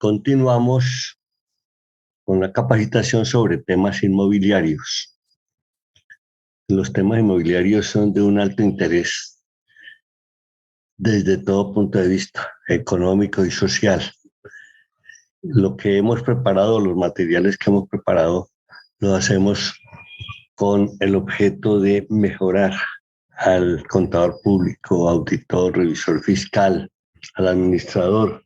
Continuamos con la capacitación sobre temas inmobiliarios. Los temas inmobiliarios son de un alto interés desde todo punto de vista económico y social. Lo que hemos preparado, los materiales que hemos preparado, lo hacemos con el objeto de mejorar al contador público, auditor, revisor fiscal, al administrador,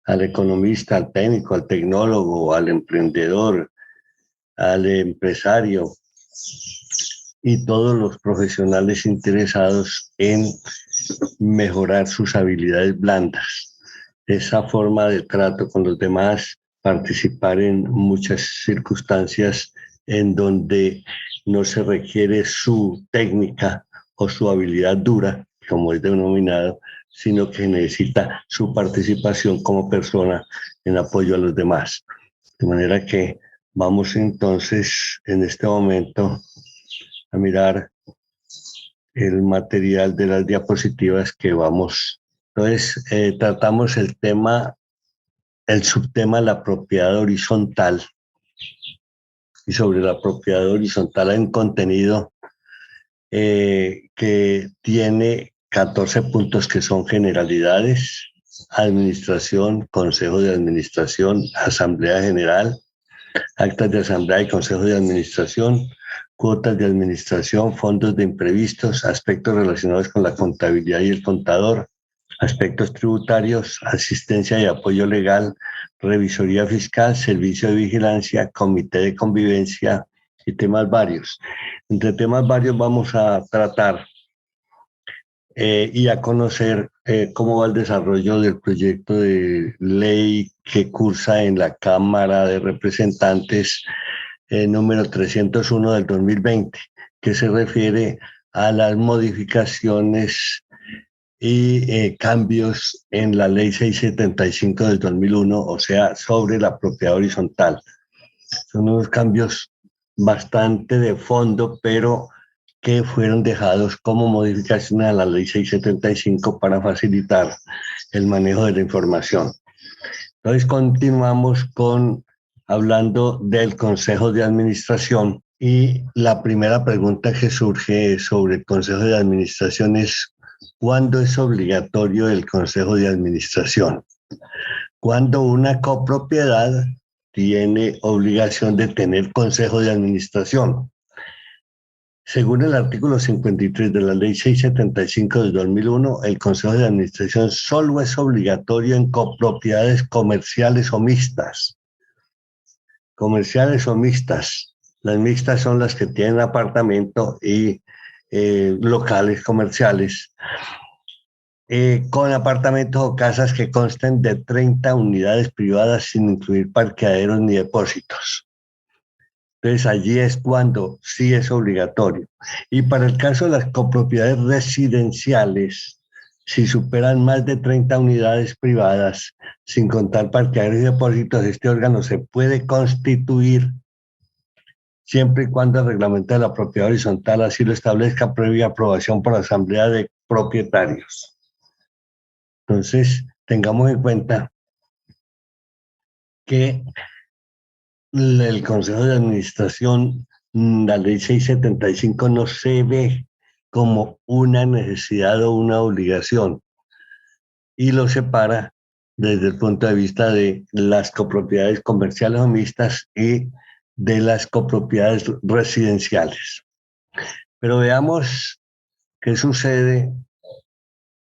al economista, al técnico, al tecnólogo, al emprendedor, al empresario y todos los profesionales interesados en mejorar sus habilidades blandas. Esa forma de trato con los demás, participar en muchas circunstancias en donde no se requiere su técnica o su habilidad dura, como es denominado, sino que necesita su participación como persona en apoyo a los demás. De manera que vamos entonces en este momento a mirar el material de las diapositivas que vamos. Entonces, tratamos el subtema la propiedad horizontal. Y sobre la propiedad horizontal hay un contenido que tiene 14 puntos que son generalidades, administración, consejo de administración, asamblea general, actas de asamblea y consejo de administración, cuotas de administración, fondos de imprevistos, aspectos relacionados con la contabilidad y el contador, aspectos tributarios, asistencia y apoyo legal, revisoría fiscal, servicio de vigilancia, comité de convivencia y temas varios. Entre temas varios vamos a tratar y a conocer cómo va el desarrollo del proyecto de ley que cursa en la Cámara de Representantes número 301 del 2020, que se refiere a las modificaciones y cambios en la ley 675 del 2001, o sea, sobre la propiedad horizontal. Son unos cambios bastante de fondo, pero que fueron dejados como modificación a la ley 675 para facilitar el manejo de la información. Entonces continuamos hablando del Consejo de Administración, y la primera pregunta que surge sobre el Consejo de Administración es: ¿cuándo es obligatorio el Consejo de Administración? Cuando una copropiedad tiene obligación de tener Consejo de Administración. Según el artículo 53 de la Ley 675 del 2001, el Consejo de Administración solo es obligatorio en copropiedades comerciales o mixtas. Comerciales o mixtas. Las mixtas son las que tienen apartamento y locales comerciales, con apartamentos o casas que consten de 30 unidades privadas sin incluir parqueaderos ni depósitos. Entonces allí es cuando sí es obligatorio. Y para el caso de las copropiedades residenciales, si superan más de 30 unidades privadas, sin contar parqueaderos y depósitos, este órgano se puede constituir siempre y cuando el reglamento de la propiedad horizontal así lo establezca, previa aprobación por la asamblea de propietarios. Entonces, tengamos en cuenta que el Consejo de Administración, la Ley 675, no se ve como una necesidad o una obligación, y lo separa desde el punto de vista de las copropiedades comerciales o mixtas y de las copropiedades residenciales. Pero veamos qué sucede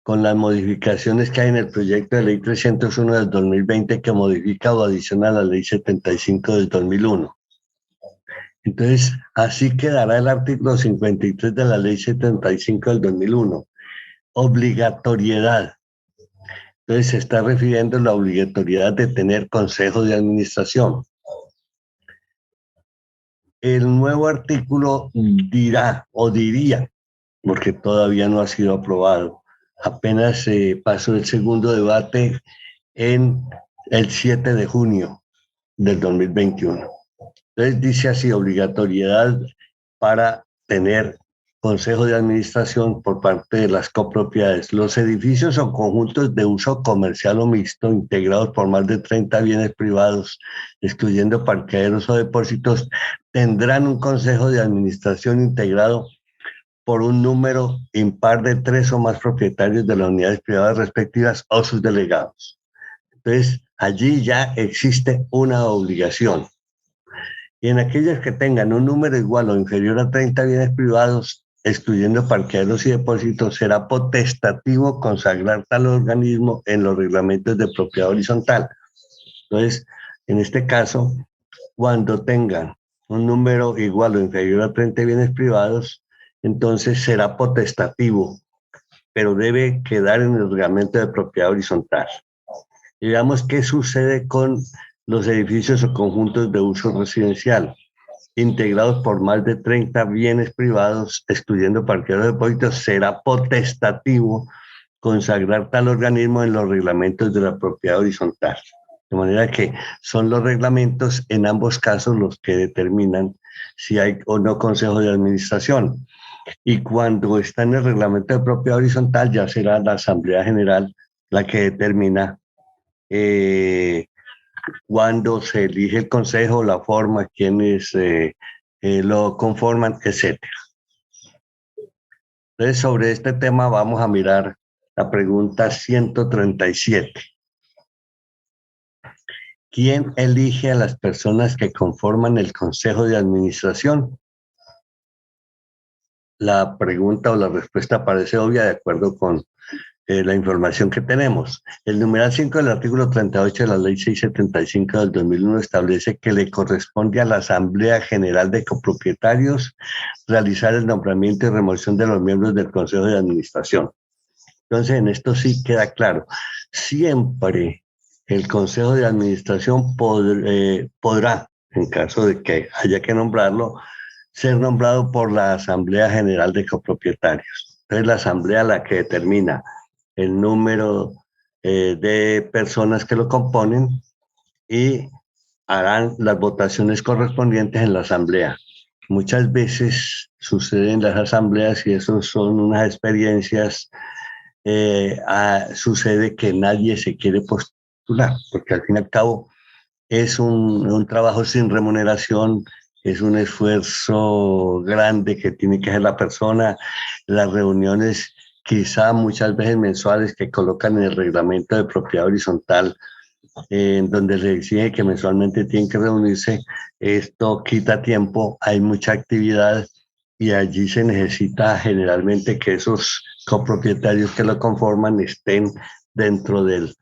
con las modificaciones que hay en el proyecto de ley 301 del 2020, que modifica o adiciona a la ley 75 del 2001. Entonces, así quedará el artículo 53 de la ley 75 del 2001. Obligatoriedad. Entonces, se está refiriendo a la obligatoriedad de tener consejo de administración. El nuevo artículo dirá o diría, porque todavía no ha sido aprobado, apenas pasó el segundo debate en el 7 de junio del 2021. Entonces dice así: obligatoriedad para tener consejo de administración por parte de las copropiedades. Los edificios o conjuntos de uso comercial o mixto integrados por más de 30 bienes privados, excluyendo parqueaderos o depósitos, tendrán un consejo de administración integrado por un número impar de 3 o más propietarios de las unidades privadas respectivas o sus delegados. Entonces, allí ya existe una obligación. Y en aquellas que tengan un número igual o inferior a 30 bienes privados, excluyendo parqueaderos y depósitos, será potestativo consagrar tal organismo en los reglamentos de propiedad horizontal. Entonces, en este caso, cuando tengan un número igual o inferior a 30 bienes privados, entonces será potestativo, pero debe quedar en el reglamento de propiedad horizontal. Y veamos qué sucede con los edificios o conjuntos de uso residencial, integrados por más de 30 bienes privados, excluyendo parqueaderos de depósitos, será potestativo consagrar tal organismo en los reglamentos de la propiedad horizontal. De manera que son los reglamentos en ambos casos los que determinan si hay o no consejo de administración. Y cuando está en el reglamento de propiedad horizontal, ya será la Asamblea General la que determina cuándo se elige el consejo, la forma, quiénes lo conforman, etc. Entonces, sobre este tema vamos a mirar la pregunta 137. ¿Quién elige a las personas que conforman el consejo de administración? La pregunta o la respuesta parece obvia de acuerdo con la información que tenemos. El numeral 5 del artículo 38 de la Ley 675 del 2001 establece que le corresponde a la Asamblea General de Copropietarios realizar el nombramiento y remoción de los miembros del Consejo de Administración. Entonces, en esto sí queda claro. Siempre el Consejo de Administración podrá, en caso de que haya que nombrarlo, ser nombrado por la Asamblea General de Copropietarios. Entonces, la Asamblea la que determina el número de personas que lo componen y harán las votaciones correspondientes en la asamblea. Muchas veces sucede en las asambleas y eso son unas experiencias, sucede que nadie se quiere postular, porque al fin y al cabo es un trabajo sin remuneración, es un esfuerzo grande que tiene que hacer la persona, las reuniones quizá muchas veces mensuales que colocan en el reglamento de propiedad horizontal, en donde se exige que mensualmente tienen que reunirse. Esto quita tiempo, hay mucha actividad y allí se necesita generalmente que esos copropietarios que lo conforman estén dentro de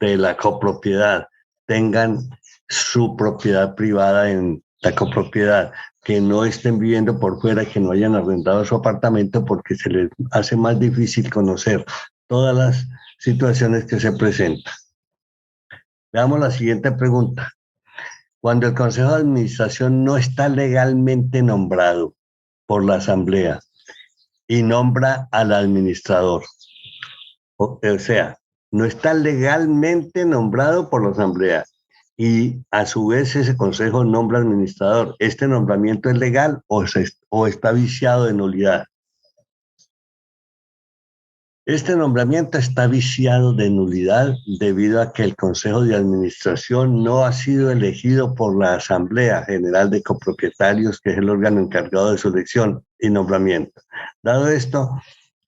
la copropiedad, tengan su propiedad privada en la copropiedad, que no estén viviendo por fuera, que no hayan arrendado su apartamento porque se les hace más difícil conocer todas las situaciones que se presentan. Veamos la siguiente pregunta. Cuando el Consejo de Administración no está legalmente nombrado por la Asamblea y nombra al administrador, o sea, no está legalmente nombrado por la Asamblea y a su vez ese consejo nombra administrador, ¿este nombramiento es legal o está viciado de nulidad? Este nombramiento está viciado de nulidad debido a que el Consejo de Administración no ha sido elegido por la Asamblea General de Copropietarios, que es el órgano encargado de su elección y nombramiento. Dado esto,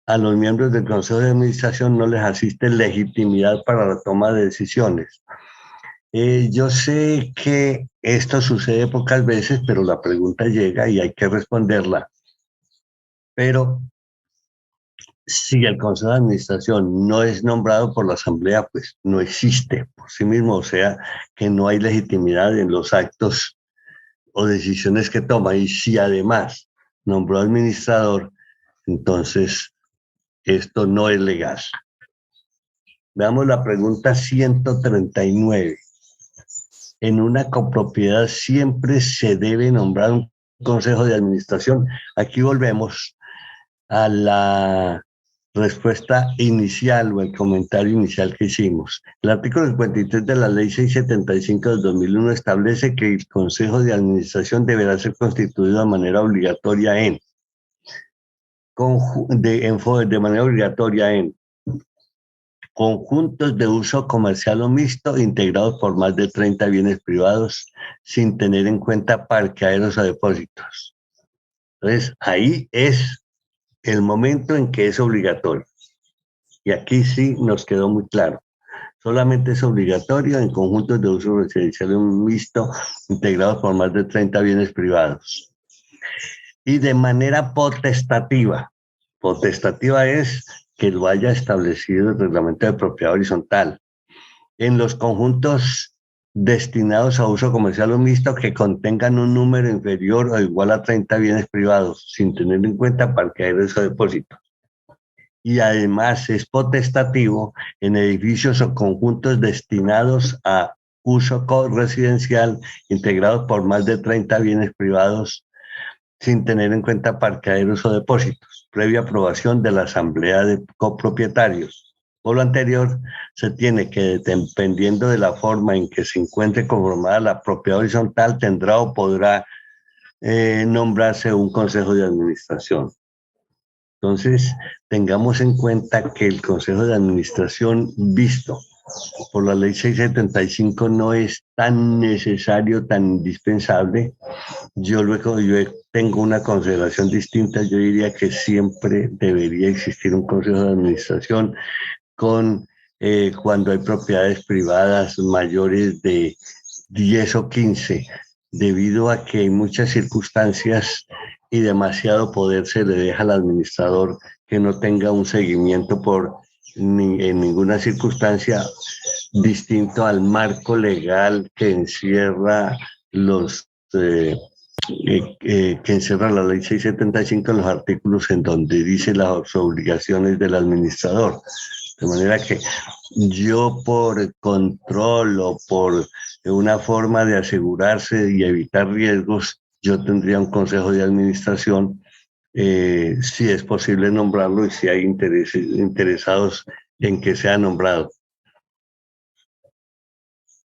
a los miembros del Consejo de Administración no les asiste legitimidad para la toma de decisiones. Yo sé que esto sucede pocas veces, pero la pregunta llega y hay que responderla. Pero si el Consejo de Administración no es nombrado por la Asamblea, pues no existe por sí mismo, o sea, que no hay legitimidad en los actos o decisiones que toma. Y si además nombró administrador, entonces esto no es legal. Veamos la pregunta 139. En una copropiedad siempre se debe nombrar un consejo de administración. Aquí volvemos a la respuesta inicial o el comentario inicial que hicimos. El artículo 53 de la Ley 675 del 2001 establece que el Consejo de Administración deberá ser constituido de manera obligatoria de manera obligatoria en conjuntos de uso comercial o mixto integrados por más de 30 bienes privados sin tener en cuenta parqueaderos o depósitos. Entonces, ahí es el momento en que es obligatorio. Y aquí sí nos quedó muy claro. Solamente es obligatorio en conjuntos de uso residencial o mixto integrados por más de 30 bienes privados. Y de manera potestativa. Potestativa es que lo haya establecido el reglamento de propiedad horizontal. En los conjuntos destinados a uso comercial o mixto que contengan un número inferior o igual a 30 bienes privados, sin tener en cuenta parqueaderos o depósitos. Y además es potestativo en edificios o conjuntos destinados a uso residencial integrados por más de 30 bienes privados, sin tener en cuenta parqueaderos o depósitos, previa aprobación de la Asamblea de Copropietarios. Por lo anterior, se tiene que, dependiendo de la forma en que se encuentre conformada la propiedad horizontal, tendrá o podrá nombrarse un consejo de administración. Entonces, tengamos en cuenta que el consejo de administración visto por la ley 675 no es tan necesario, tan indispensable. Yo tengo una consideración distinta. Yo diría que siempre debería existir un consejo de administración cuando hay propiedades privadas mayores de 10 o 15, debido a que hay muchas circunstancias y demasiado poder se le deja al administrador que no tenga un seguimiento en ninguna circunstancia distinto al marco legal que encierra que encierra la ley 675 en los artículos en donde dice las obligaciones del administrador. De manera que yo, por control o por una forma de asegurarse y evitar riesgos, yo tendría un consejo de administración, si es posible nombrarlo y si hay interesados en que sea nombrado.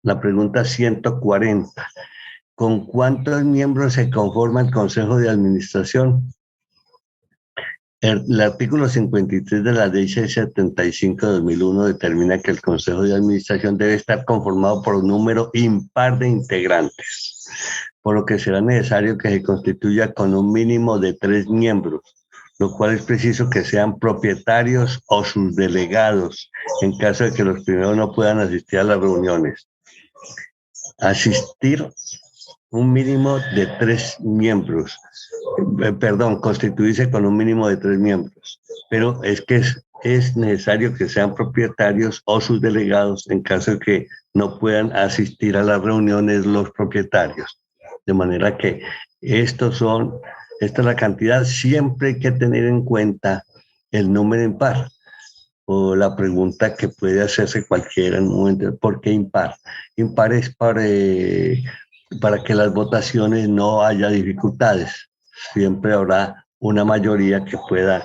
La pregunta 140. ¿Con cuántos miembros se conforma el consejo de administración? El artículo 53 de la Ley 675 de 2001 determina que el Consejo de Administración debe estar conformado por un número impar de integrantes, por lo que será necesario que se constituya con un mínimo de 3 miembros, lo cual es preciso que sean propietarios o sus delegados, en caso de que los primeros no puedan asistir a las reuniones. Un mínimo de 3 miembros. Constituirse con un mínimo de 3 miembros. Pero es que es necesario que sean propietarios o sus delegados en caso de que no puedan asistir a las reuniones los propietarios. De manera que esta es la cantidad. Siempre hay que tener en cuenta el número impar. O la pregunta que puede hacerse cualquiera en un momento, ¿por qué impar? Impar es para que las votaciones no haya dificultades. Siempre habrá una mayoría que pueda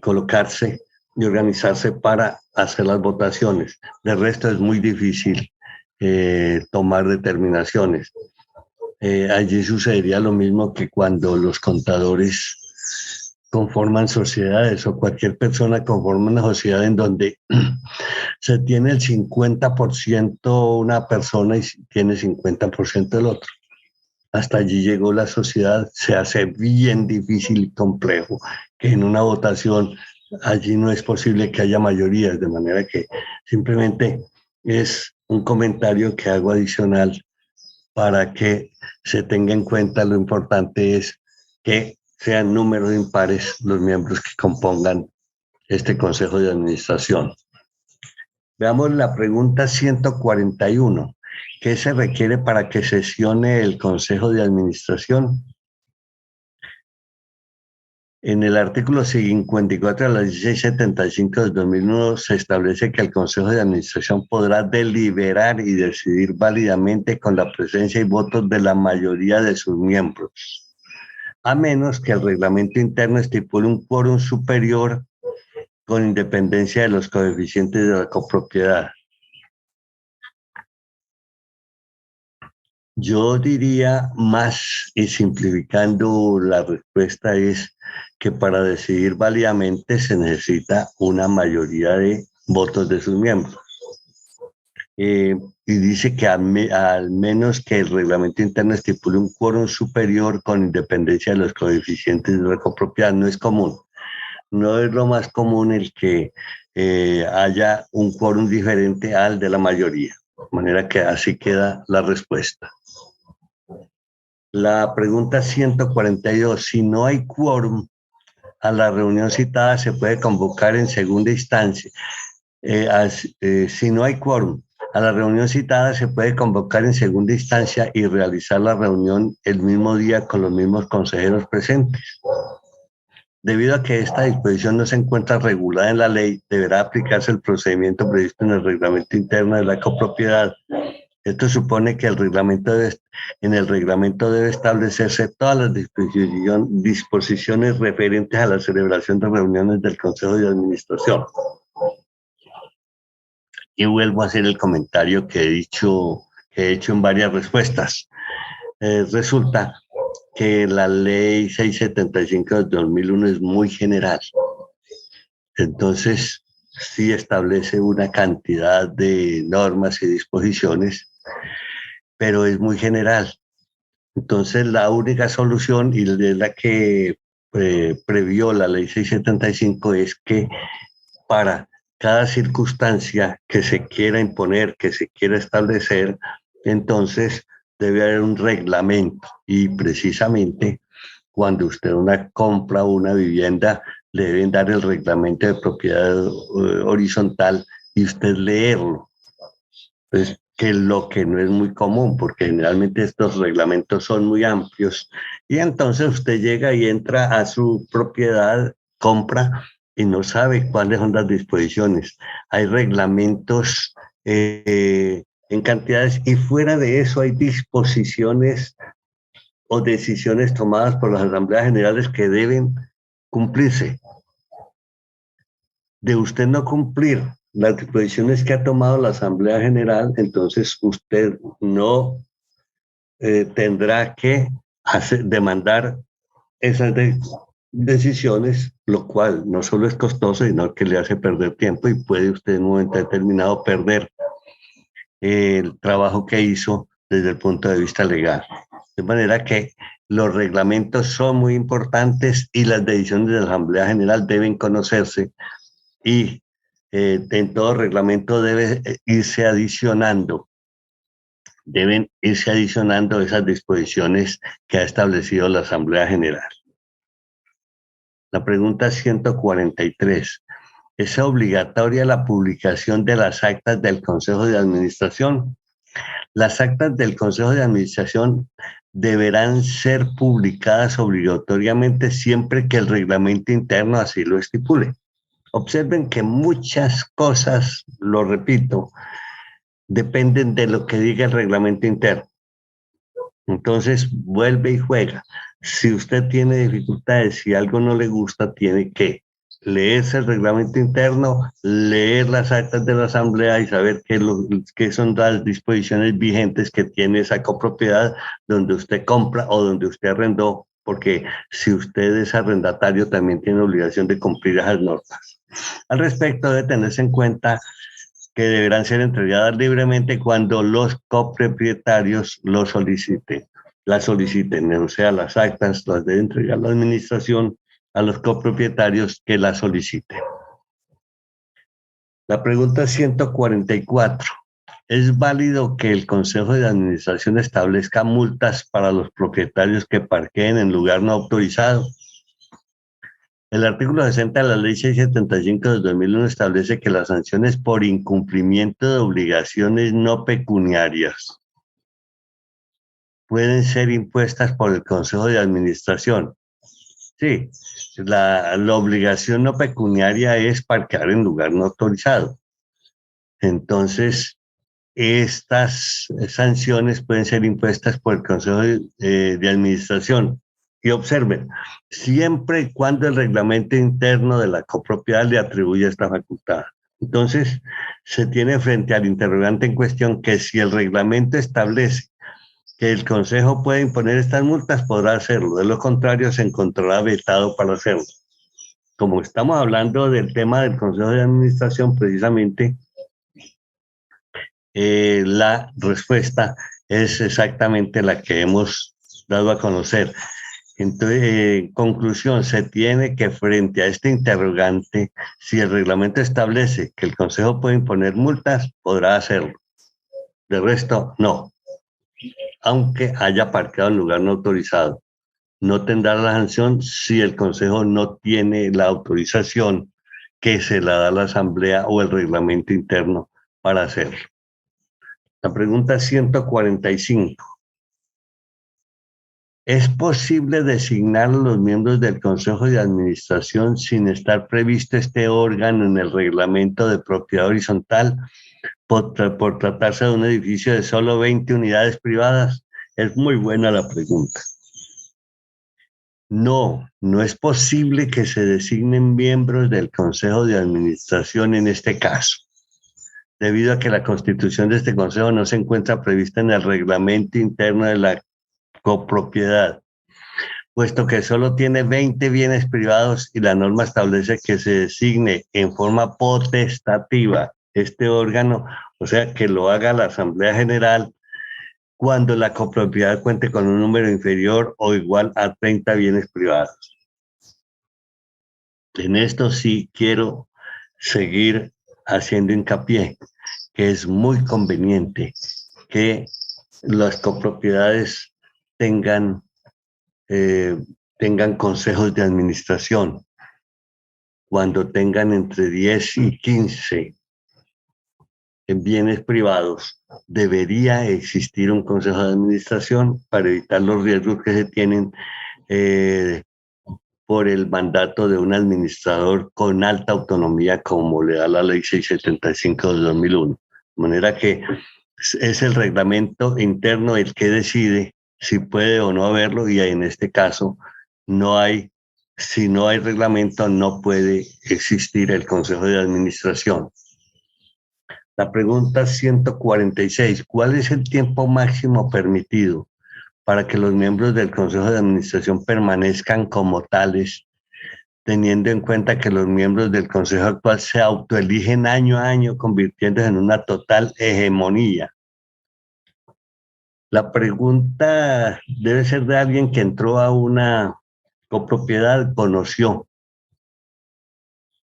colocarse y organizarse para hacer las votaciones. De resto es muy difícil tomar determinaciones. Allí sucedería lo mismo que cuando los contadores conforman sociedades o cualquier persona conforma una sociedad en donde se tiene el 50% una persona y tiene 50% el otro. Hasta allí llegó la sociedad, se hace bien difícil y complejo que en una votación allí no es posible que haya mayorías, de manera que simplemente es un comentario que hago adicional para que se tenga en cuenta. Lo importante es que sean números impares los miembros que compongan este consejo de administración. Veamos la pregunta 141. ¿Qué se requiere para que sesione el consejo de administración? En el artículo 54 de la 1675 del 2001 se establece que el consejo de administración podrá deliberar y decidir válidamente con la presencia y votos de la mayoría de sus miembros, a menos que el reglamento interno estipule un quórum superior con independencia de los coeficientes de la copropiedad. Yo diría más, y simplificando la respuesta, es que para decidir válidamente se necesita una mayoría de votos de sus miembros. Y dice que al menos que el reglamento interno estipule un quórum superior con independencia de los coeficientes de la copropiedad. No es común. No es lo más común el que haya un quórum diferente al de la mayoría. De manera que así queda la respuesta. La pregunta 142. Si no hay quórum, a la reunión citada se puede convocar en segunda instancia. Si no hay quórum, a la reunión citada se puede convocar en segunda instancia y realizar la reunión el mismo día con los mismos consejeros presentes. Debido a que esta disposición no se encuentra regulada en la ley, deberá aplicarse el procedimiento previsto en el reglamento interno de la copropiedad. Esto supone que en el reglamento debe establecerse todas las disposiciones referentes a la celebración de reuniones del Consejo de Administración. Y vuelvo a hacer el comentario que he hecho en varias respuestas. Resulta que la ley 675 de 2001 es muy general. Entonces, sí establece una cantidad de normas y disposiciones, pero es muy general. Entonces, la única solución, y es la que previó la ley 675, es que para cada circunstancia que se quiera imponer, que se quiera establecer, entonces debe haber un reglamento. Y precisamente cuando usted compra una vivienda, le deben dar el reglamento de propiedad horizontal y usted leerlo. Pues, que lo que no es muy común, porque generalmente estos reglamentos son muy amplios. Y entonces usted llega y entra a su propiedad, compra y no sabe cuáles son las disposiciones. Hay reglamentos en cantidades y fuera de eso hay disposiciones o decisiones tomadas por las asambleas generales que deben cumplirse. De usted no cumplir las disposiciones que ha tomado la Asamblea General, entonces usted no tendrá que demandar esas decisiones, lo cual no solo es costoso, sino que le hace perder tiempo y puede usted en un momento determinado perder el trabajo que hizo desde el punto de vista legal. De manera que los reglamentos son muy importantes y las decisiones de la Asamblea General deben conocerse y en todo reglamento deben irse adicionando esas disposiciones que ha establecido la Asamblea General. La pregunta 143. ¿Es obligatoria la publicación de las actas del Consejo de Administración? Las actas del Consejo de Administración deberán ser publicadas obligatoriamente siempre que el reglamento interno así lo estipule. Observen que muchas cosas, lo repito, dependen de lo que diga el reglamento interno. Entonces, vuelve y juega. Si usted tiene dificultades, si algo no le gusta, tiene que leerse el reglamento interno, leer las actas de la asamblea y saber qué son las disposiciones vigentes que tiene esa copropiedad donde usted compra o donde usted arrendó, porque si usted es arrendatario también tiene obligación de cumplir esas normas. Al respecto, debe tenerse en cuenta que deberán ser entregadas libremente cuando los copropietarios las soliciten, o sea, las actas las debe entregar la administración a los copropietarios que las soliciten. La pregunta 144. ¿Es válido que el Consejo de Administración establezca multas para los propietarios que parqueen en lugar no autorizado? El artículo 60 de la Ley 675 de 2001 establece que las sanciones por incumplimiento de obligaciones no pecuniarias pueden ser impuestas por el Consejo de Administración. Sí, la obligación no pecuniaria es parquear en lugar no autorizado. Entonces, estas sanciones pueden ser impuestas por el Consejo de Administración Y observen, siempre y cuando el reglamento interno de la copropiedad le atribuye esta facultad. Entonces, se tiene frente al interrogante en cuestión que si el reglamento establece que el Consejo puede imponer estas multas, podrá hacerlo. De lo contrario, se encontrará vetado para hacerlo. Como estamos hablando del tema del Consejo de Administración, precisamente, la respuesta es exactamente la que hemos dado a conocer. Entonces, en conclusión, se tiene que frente a este interrogante, si el reglamento establece que el Consejo puede imponer multas, podrá hacerlo. De resto, no. Aunque haya parqueado en lugar no autorizado, no tendrá la sanción si el Consejo no tiene la autorización que se la da la Asamblea o el reglamento interno para hacerlo. La pregunta 145. ¿Es posible designar a los miembros del Consejo de Administración sin estar previsto este órgano en el reglamento de propiedad horizontal por tratarse de un edificio de solo 20 unidades privadas? Es muy buena la pregunta. No, no es posible que se designen miembros del Consejo de Administración en este caso, debido a que la constitución de este Consejo no se encuentra prevista en el reglamento interno de la copropiedad, puesto que solo tiene 20 bienes privados y la norma establece que se designe en forma potestativa este órgano, o sea, que lo haga la Asamblea General cuando la copropiedad cuente con un número inferior o igual a 30 bienes privados. En esto sí quiero seguir haciendo hincapié, que es muy conveniente que las copropiedades tengan consejos de administración. Cuando tengan entre 10 y 15 bienes privados, debería existir un consejo de administración para evitar los riesgos que se tienen por el mandato de un administrador con alta autonomía, como le da la ley 675 de 2001. De manera que es el reglamento interno el que decide si puede o no haberlo, y en este caso si no hay reglamento, no puede existir el Consejo de Administración. La pregunta 146, ¿cuál es el tiempo máximo permitido para que los miembros del Consejo de Administración permanezcan como tales, teniendo en cuenta que los miembros del Consejo actual se autoeligen año a año, convirtiéndose en una total hegemonía? La pregunta debe ser de alguien que entró a una copropiedad, conoció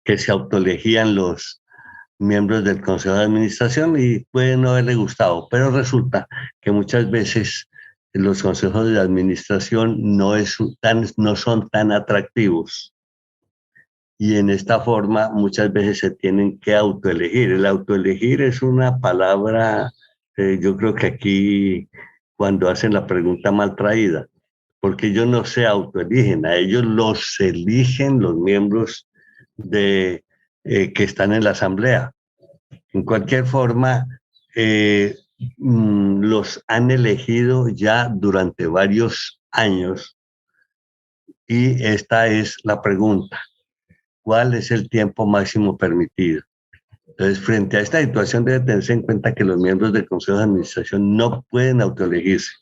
que se autoelegían los miembros del Consejo de Administración y puede no haberle gustado, pero resulta que muchas veces los consejos de administración no son tan atractivos, y en esta forma muchas veces se tienen que autoelegir. El autoelegir es una palabra, yo creo que aquí cuando hacen la pregunta mal traída, porque ellos no se autoeligen, a ellos los eligen los miembros que están en la asamblea. En cualquier forma, los han elegido ya durante varios años, y esta es la pregunta: ¿cuál es el tiempo máximo permitido? Entonces, frente a esta situación debe tenerse en cuenta que los miembros del Consejo de Administración no pueden autoelegirse,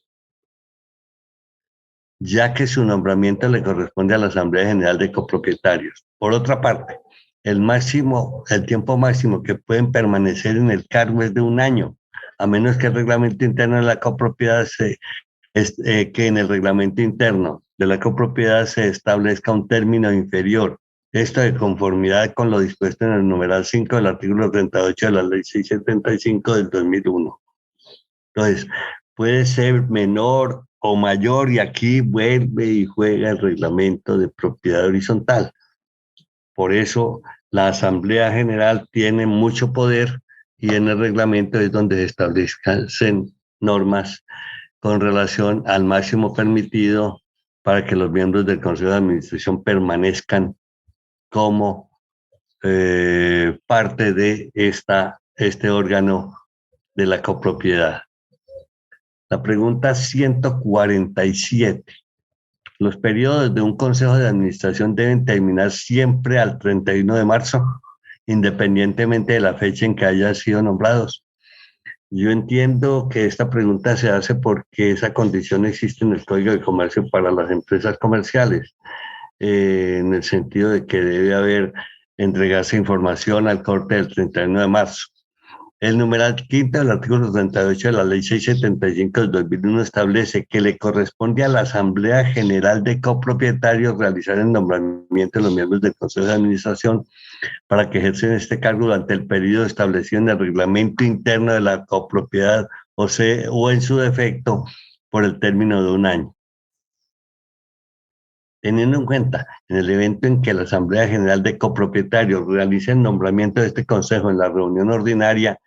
ya que su nombramiento le corresponde a la Asamblea General de Copropietarios. Por otra parte, el tiempo máximo que pueden permanecer en el cargo es de 1 año, a menos que el reglamento interno de la copropiedad que en el reglamento interno de la copropiedad se establezca un término inferior. Esto de conformidad con lo dispuesto en el numeral 5 del artículo 38 de la ley 675 del 2001. Entonces, puede ser menor o mayor, y aquí vuelve y juega el reglamento de propiedad horizontal. Por eso la Asamblea General tiene mucho poder, y en el reglamento es donde se establecen normas con relación al máximo permitido para que los miembros del Consejo de Administración permanezcan como parte de este órgano de la copropiedad. La pregunta 147. Los periodos de un consejo de administración deben terminar siempre al 31 de marzo, independientemente de la fecha en que hayan sido nombrados. Yo entiendo que esta pregunta se hace porque esa condición existe en el Código de Comercio para las empresas comerciales, en el sentido de que debe haber entregarse información al corte del 31 de marzo. El numeral quinto del artículo 38 de la Ley 675 del 2001 establece que le corresponde a la Asamblea General de Copropietarios realizar el nombramiento de los miembros del Consejo de Administración para que ejercen este cargo durante el periodo establecido en el reglamento interno de la copropiedad o en su defecto por el término de un año. Teniendo en cuenta, en el evento en que la Asamblea General de Copropietarios realice el nombramiento de este consejo en la reunión ordinaria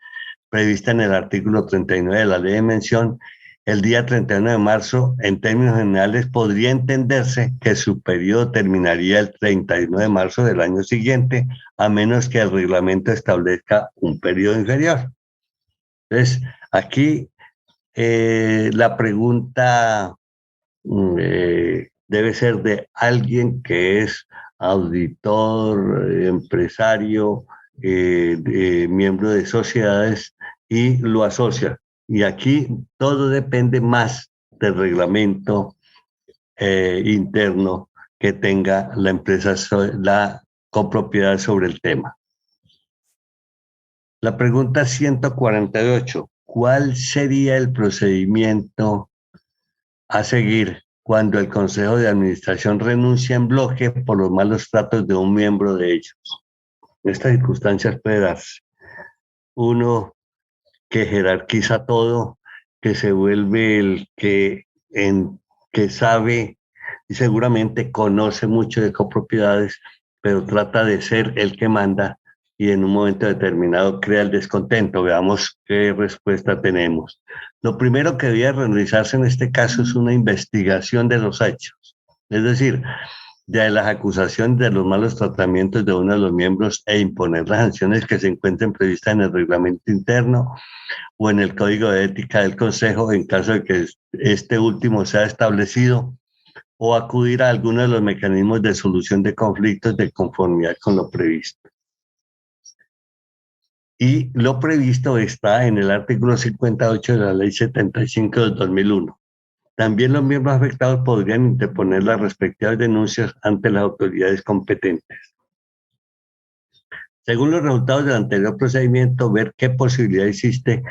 prevista en el artículo 39 de la ley de mención, el día 31 de marzo, en términos generales, podría entenderse que su periodo terminaría el 31 de marzo del año siguiente, a menos que el reglamento establezca un periodo inferior. Entonces, aquí la pregunta debe ser de alguien que es auditor, empresario, miembro de sociedades y lo asocia. Y aquí todo depende más del reglamento interno que tenga la empresa, la copropiedad sobre el tema. La pregunta 148. ¿Cuál sería el procedimiento a seguir cuando el Consejo de Administración renuncia en bloque por los malos tratos de un miembro de ellos? En estas circunstancias puede darse uno que jerarquiza todo, que se vuelve el que sabe y seguramente conoce mucho de copropiedades, pero trata de ser el que manda y en un momento determinado crea el descontento. Veamos qué respuesta tenemos. Lo primero que debe realizarse en este caso es una investigación de los hechos, es decir, de las acusaciones de los malos tratamientos de uno de los miembros e imponer las sanciones que se encuentren previstas en el reglamento interno o en el Código de Ética del Consejo en caso de que este último sea establecido, o acudir a alguno de los mecanismos de solución de conflictos de conformidad con lo previsto. Y lo previsto está en el artículo 58 de la Ley 75 del 2001. También los miembros afectados podrían interponer las respectivas denuncias ante las autoridades competentes. Según los resultados del anterior procedimiento, ver qué posibilidad existe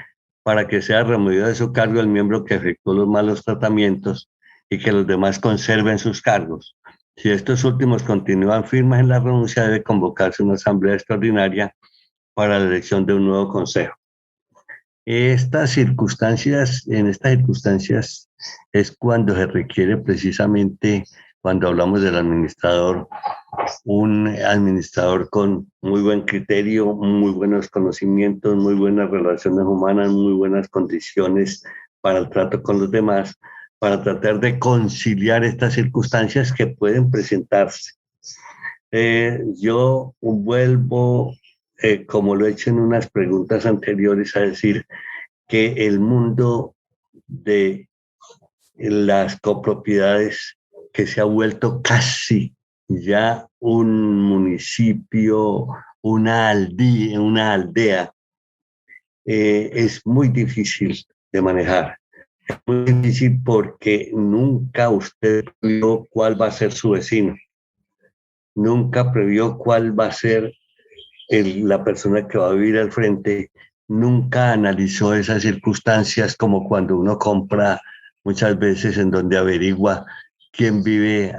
para que sea removido de su cargo el miembro que efectuó los malos tratamientos y que los demás conserven sus cargos. Si estos últimos continúan firmes en la renuncia, debe convocarse una asamblea extraordinaria para la elección de un nuevo consejo. En estas circunstancias es cuando se requiere precisamente, cuando hablamos del administrador, un administrador con muy buen criterio, muy buenos conocimientos, muy buenas relaciones humanas, muy buenas condiciones para el trato con los demás, para tratar de conciliar estas circunstancias que pueden presentarse. Yo vuelvo, como lo he hecho en unas preguntas anteriores, a decir que el mundo de las copropiedades, que se ha vuelto casi ya un municipio, una aldea, es muy difícil de manejar. Es muy difícil porque nunca usted previó cuál va a ser su vecino, nunca previó cuál va a ser la persona que va a vivir al frente, nunca analizó esas circunstancias como cuando uno compra muchas veces en donde averigua quién vive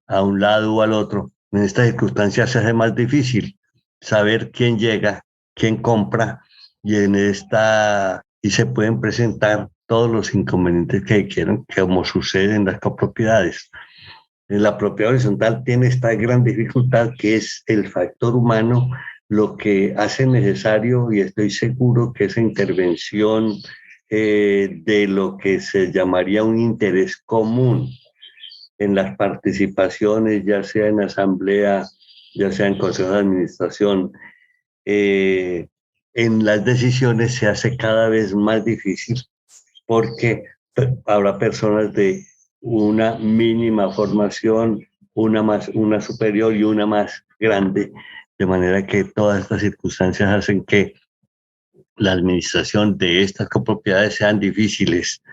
a un lado o al otro. En estas circunstancias se hace más difícil saber quién llega, quién compra y se pueden presentar todos los inconvenientes que quieran, como sucede en las copropiedades. La propiedad horizontal tiene esta gran dificultad que es el factor humano, lo que hace necesario, y estoy seguro que esa intervención de lo que se llamaría un interés común en las participaciones, ya sea en asamblea, ya sea en consejo de administración, en las decisiones se hace cada vez más difícil porque habrá personas de una mínima formación, una superior y una más grande, de manera que todas estas circunstancias hacen que la administración de estas copropiedades sean difíciles,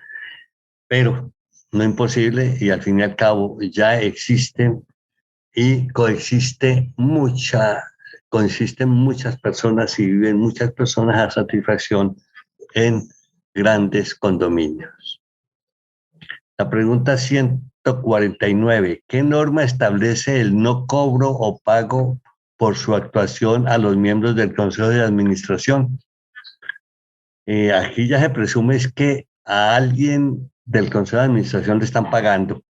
pero no imposible, y al fin y al cabo ya existen y coexisten muchas personas y viven muchas personas a satisfacción en grandes condominios. La pregunta 149. ¿Qué norma establece el no cobro o pago por su actuación a los miembros del Consejo de Administración? Aquí ya se presume es que a alguien del Consejo de Administración le están pagando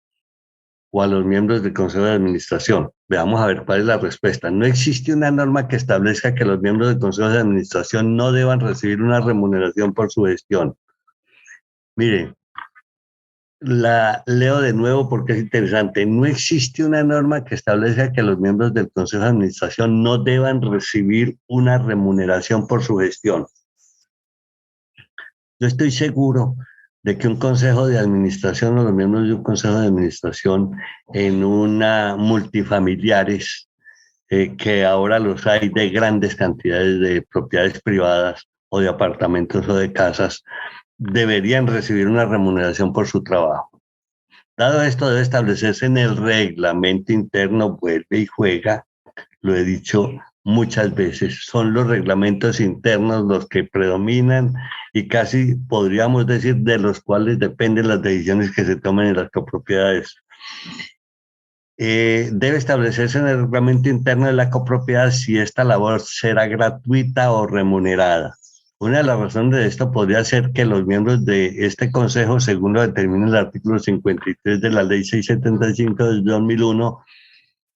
o a los miembros del Consejo de Administración. Veamos a ver cuál es la respuesta. No existe una norma que establezca que los miembros del Consejo de Administración no deban recibir una remuneración por su gestión. Miren, la leo de nuevo porque es interesante. No existe una norma que establezca que los miembros del Consejo de Administración no deban recibir una remuneración por su gestión. Yo estoy seguro de que un consejo de administración o los miembros de un consejo de administración en una multifamiliares, que ahora los hay de grandes cantidades de propiedades privadas o de apartamentos o de casas, deberían recibir una remuneración por su trabajo. Dado esto, debe establecerse en el reglamento interno, vuelve y juega, lo he dicho muchas veces, son los reglamentos internos los que predominan y casi podríamos decir de los cuales dependen las decisiones que se tomen en las copropiedades. Debe establecerse en el reglamento interno de la copropiedad si esta labor será gratuita o remunerada. Una de las razones de esto podría ser que los miembros de este consejo, según lo determina el artículo 53 de la ley 675 del 2001,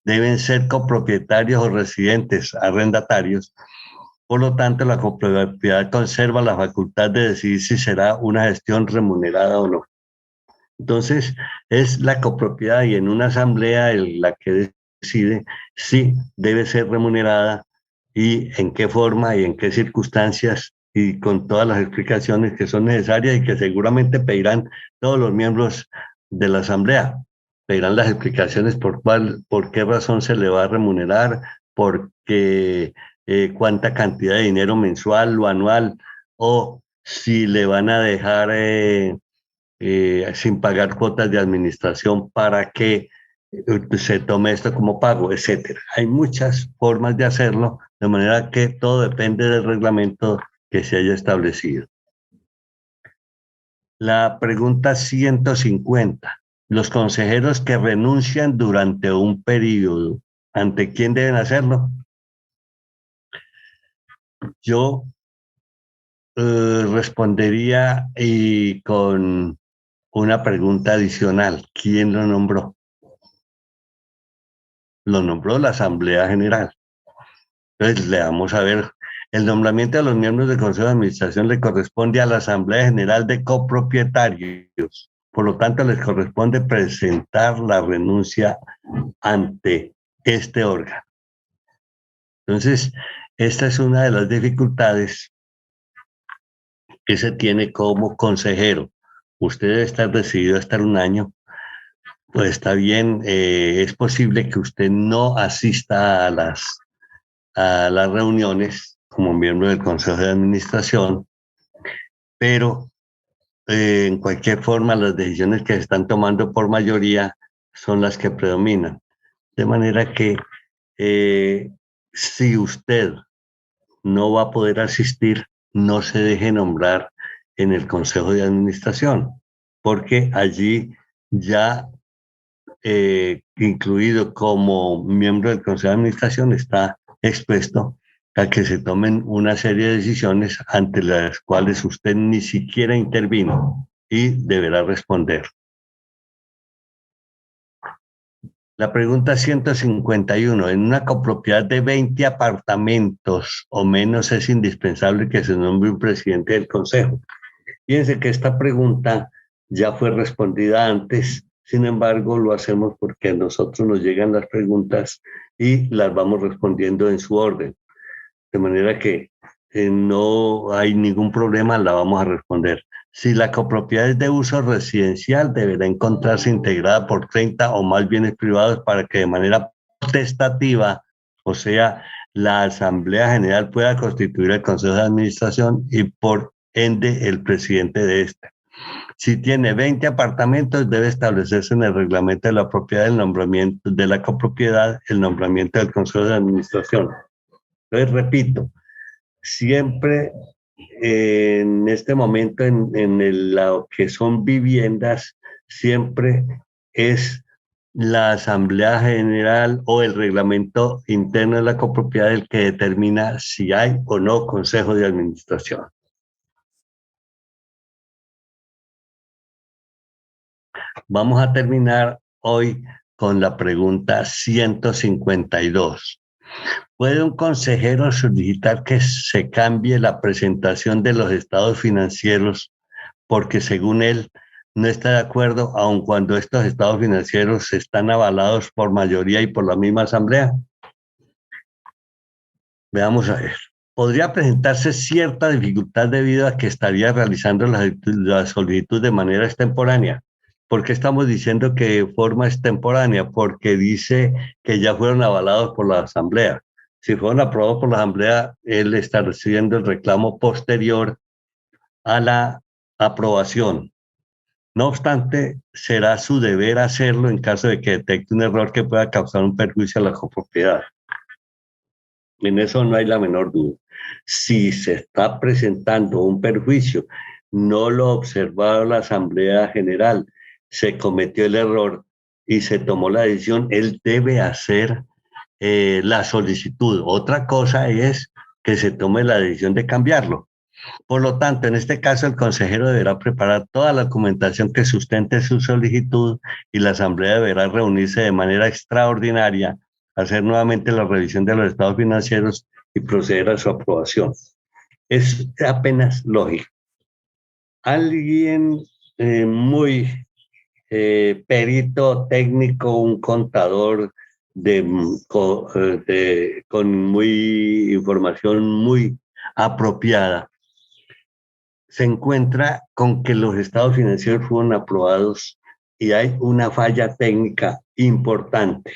deben ser copropietarios o residentes, arrendatarios. Por lo tanto, la copropiedad conserva la facultad de decidir si será una gestión remunerada o no. Entonces, es la copropiedad y en una asamblea la que decide si debe ser remunerada y en qué forma y en qué circunstancias, y con todas las explicaciones que son necesarias y que seguramente pedirán todos los miembros de la asamblea. Pedirán las explicaciones por qué razón se le va a remunerar, por qué, cuánta cantidad de dinero mensual o anual, o si le van a dejar sin pagar cuotas de administración para que se tome esto como pago, etcétera. Hay muchas formas de hacerlo, de manera que todo depende del reglamento que se haya establecido. La pregunta 150. Los consejeros que renuncian durante un periodo, ¿ante quién deben hacerlo? Yo respondería y con una pregunta adicional. ¿Quién lo nombró? Lo nombró la Asamblea General. Entonces, le vamos a ver. El nombramiento de los miembros del Consejo de Administración le corresponde a la Asamblea General de Copropietarios. Por lo tanto, les corresponde presentar la renuncia ante este órgano. Entonces, esta es una de las dificultades que se tiene como consejero. Usted debe estar decidido a estar un año, pues está bien, es posible que usted no asista a las reuniones como miembro del Consejo de Administración, pero en cualquier forma las decisiones que se están tomando por mayoría son las que predominan. De manera que si usted no va a poder asistir, no se deje nombrar en el Consejo de Administración, porque allí ya incluido como miembro del Consejo de Administración está expuesto a que se tomen una serie de decisiones ante las cuales usted ni siquiera intervino y deberá responder. La pregunta 151. En una copropiedad de 20 apartamentos o menos es indispensable que se nombre un presidente del consejo. Fíjense que esta pregunta ya fue respondida antes, sin embargo lo hacemos porque a nosotros nos llegan las preguntas y las vamos respondiendo en su orden. De manera que no hay ningún problema, la vamos a responder. Si la copropiedad es de uso residencial, deberá encontrarse integrada por 30 o más bienes privados para que de manera potestativa, o sea, la Asamblea General pueda constituir el Consejo de Administración y por ende el presidente de este. Si tiene 20 apartamentos, debe establecerse en el reglamento de la propiedad el nombramiento de la copropiedad, el nombramiento del Consejo de Administración. Entonces, repito, siempre en este momento lo que son viviendas, siempre es la Asamblea General o el reglamento interno de la copropiedad el que determina si hay o no Consejo de Administración. Vamos a terminar hoy con la pregunta 152. ¿Puede un consejero solicitar que se cambie la presentación de los estados financieros porque según él no está de acuerdo, aun cuando estos estados financieros están avalados por mayoría y por la misma asamblea? Veamos a ver. Podría presentarse cierta dificultad debido a que estaría realizando la solicitud de manera extemporánea. ¿Por qué estamos diciendo que de forma extemporánea? Porque dice que ya fueron avalados por la asamblea. Si fueron aprobados por la asamblea, él está recibiendo el reclamo posterior a la aprobación. No obstante, será su deber hacerlo en caso de que detecte un error que pueda causar un perjuicio a la copropiedad. En eso no hay la menor duda. Si se está presentando un perjuicio, no lo observó la Asamblea General, se cometió el error y se tomó la decisión, él debe hacer la solicitud. Otra cosa es que se tome la decisión de cambiarlo. Por lo tanto, en este caso, el consejero deberá preparar toda la documentación que sustente su solicitud y la asamblea deberá reunirse de manera extraordinaria, hacer nuevamente la revisión de los estados financieros y proceder a su aprobación. Es apenas lógico. Alguien muy perito técnico, un contador con muy información muy apropiada, se encuentra con que los estados financieros fueron aprobados y hay una falla técnica importante.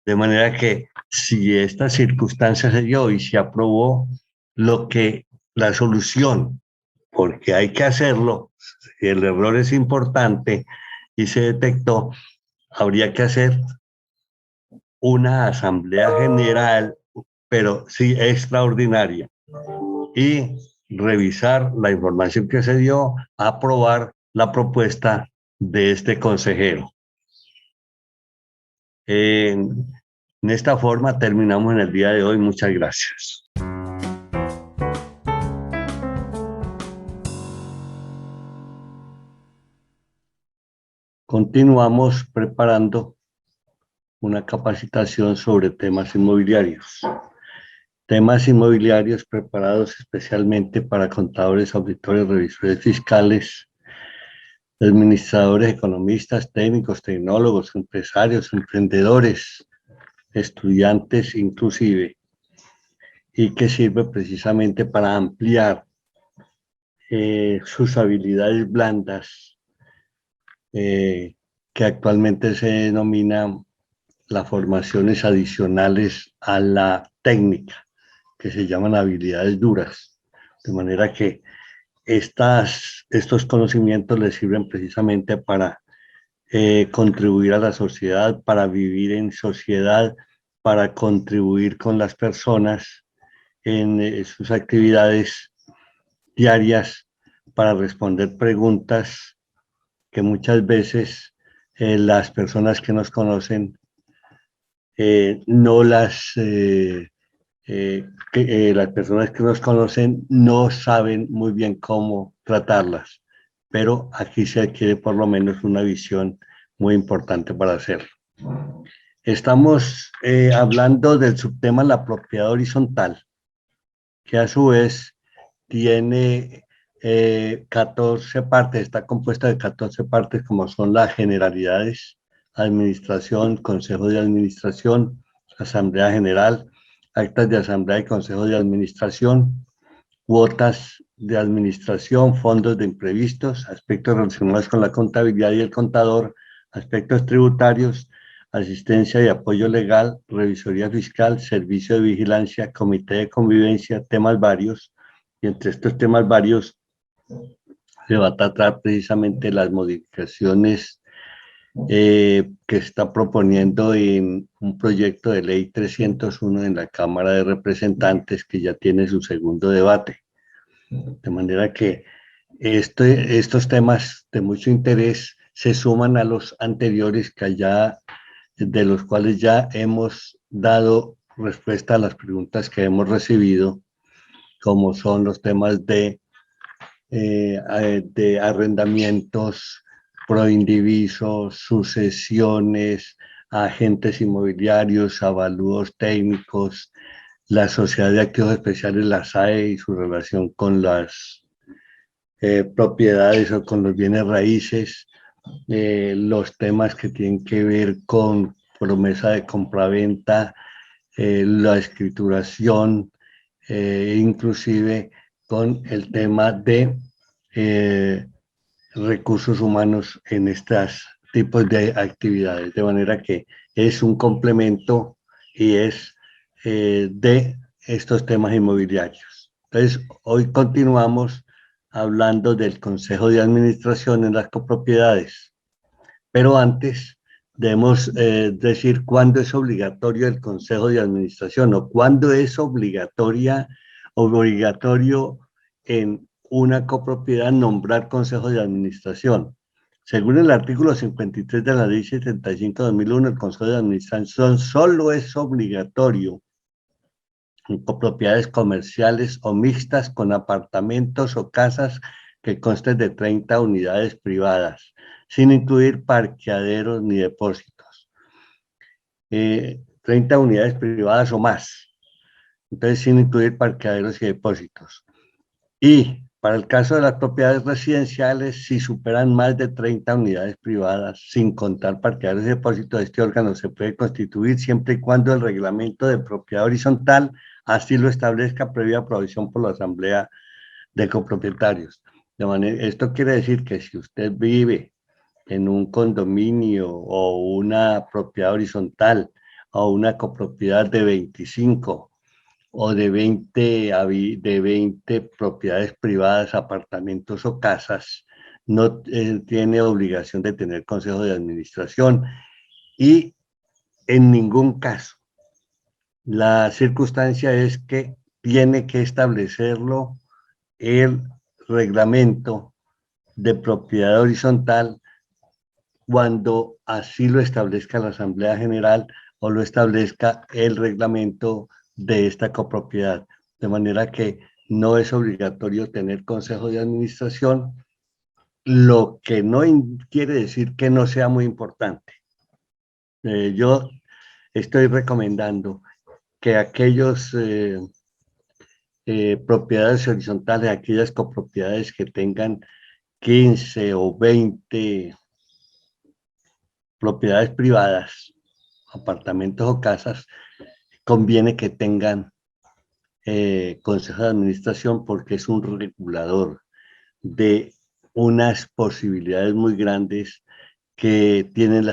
De manera que si esta circunstancia se dio y se aprobó, la solución, porque hay que hacerlo, si el error es importante y se detectó, habría que hacer una asamblea general, pero sí extraordinaria, y revisar la información que se dio, aprobar la propuesta de este consejero. En esta forma terminamos en el día de hoy. Muchas gracias. Continuamos preparando una capacitación sobre temas inmobiliarios. Temas inmobiliarios preparados especialmente para contadores, auditores, revisores fiscales, administradores, economistas, técnicos, tecnólogos, empresarios, emprendedores, estudiantes inclusive, y que sirve precisamente para ampliar sus habilidades blandas, que actualmente se denominan las formaciones adicionales a la técnica, que se llaman habilidades duras, de manera que estos conocimientos les sirven precisamente para contribuir a la sociedad, para vivir en sociedad, para contribuir con las personas en sus actividades diarias, para responder preguntas que muchas veces las personas que nos conocen las personas que nos conocen no saben muy bien cómo tratarlas, pero aquí se adquiere por lo menos una visión muy importante para hacerlo. Estamos hablando del subtema la propiedad horizontal, que a su vez tiene 14 partes, está compuesta de 14 partes como son las generalidades, administración, consejo de administración, asamblea general, actas de asamblea y consejo de administración, cuotas de administración, fondos de imprevistos, aspectos relacionados con la contabilidad y el contador, aspectos tributarios, asistencia y apoyo legal, revisoría fiscal, servicio de vigilancia, comité de convivencia, temas varios. Y entre estos temas varios se va a tratar precisamente las modificaciones que está proponiendo en un proyecto de ley 301 en la Cámara de Representantes, que ya tiene su segundo debate. De manera que estos temas de mucho interés se suman a los anteriores de los cuales ya hemos dado respuesta a las preguntas que hemos recibido, como son los temas de arrendamientos proindivisos, sucesiones, agentes inmobiliarios, avalúos técnicos, la Sociedad de Activos Especiales, la SAE, y su relación con las propiedades o con los bienes raíces, los temas que tienen que ver con promesa de compraventa, la escrituración, inclusive con el tema de recursos humanos en estos tipos de actividades, de manera que es un complemento y es de estos temas inmobiliarios. Entonces, hoy continuamos hablando del Consejo de Administración en las copropiedades, pero antes debemos decir cuándo es obligatorio el Consejo de Administración o cuándo es obligatorio en una copropiedad nombrar Consejo de Administración. Según el artículo 53 de la Ley 75/2001, el Consejo de Administración solo es obligatorio en copropiedades comerciales o mixtas con apartamentos o casas que consten de 30 unidades privadas, sin incluir parqueaderos ni depósitos. 30 unidades privadas o más, entonces sin incluir parqueaderos y depósitos. Y para el caso de las propiedades residenciales, si superan más de 30 unidades privadas, sin contar parqueaderos y depósitos, este órgano se puede constituir siempre y cuando el reglamento de propiedad horizontal así lo establezca previa aprobación por la Asamblea de Copropietarios. De manera, esto quiere decir que si usted vive en un condominio o una propiedad horizontal o una copropiedad de 25 o de 20 propiedades privadas, apartamentos o casas, no tiene obligación de tener consejo de administración y en ningún caso. La circunstancia es que tiene que establecerlo el reglamento de propiedad horizontal cuando así lo establezca la Asamblea General o lo establezca el reglamento de esta copropiedad. De manera que no es obligatorio tener consejo de administración, lo que no quiere decir que no sea muy importante. Yo estoy recomendando que aquellos propiedades horizontales, aquellas copropiedades que tengan 15 o 20 propiedades privadas, apartamentos o casas, conviene que tengan consejo de administración porque es un regulador de unas posibilidades muy grandes que tienen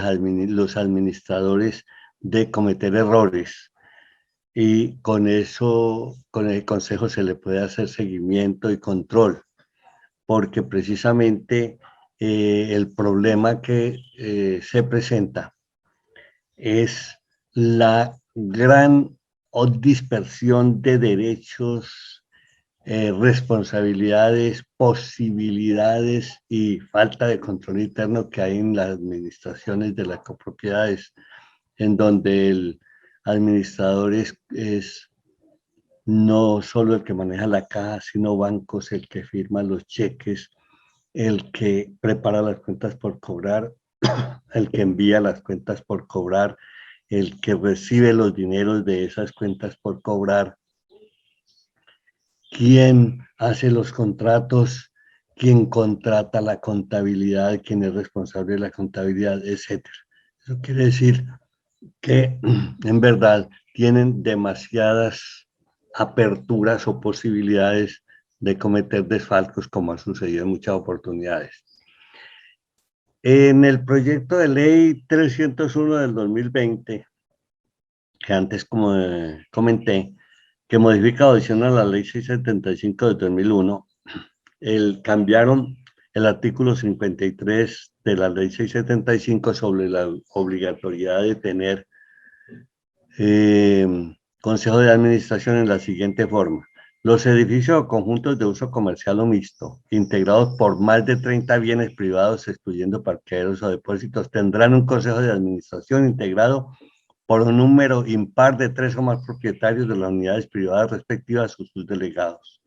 los administradores de cometer errores. Y con eso, con el consejo se le puede hacer seguimiento y control, porque precisamente el problema que se presenta es la gran dispersión de derechos, responsabilidades, posibilidades y falta de control interno que hay en las administraciones de las copropiedades, en donde el administrador es no solo el que maneja la caja, sino bancos, el que firma los cheques, el que prepara las cuentas por cobrar, el que envía las cuentas por cobrar, el que recibe los dineros de esas cuentas por cobrar, quién hace los contratos, quién contrata la contabilidad, quién es responsable de la contabilidad, etc. Eso quiere decir que en verdad tienen demasiadas aperturas o posibilidades de cometer desfalcos como ha sucedido en muchas oportunidades. En el proyecto de ley 301 del 2020, que antes como comenté, que modifica o adiciona la ley 675 de 2001, cambiaron el artículo 53 de la ley 675 sobre la obligatoriedad de tener consejo de administración en la siguiente forma. Los edificios o conjuntos de uso comercial o mixto, integrados por más de 30 bienes privados, excluyendo parqueaderos o depósitos, tendrán un consejo de administración integrado por un número impar de 3 o más propietarios de las unidades privadas respectivas o sus delegados.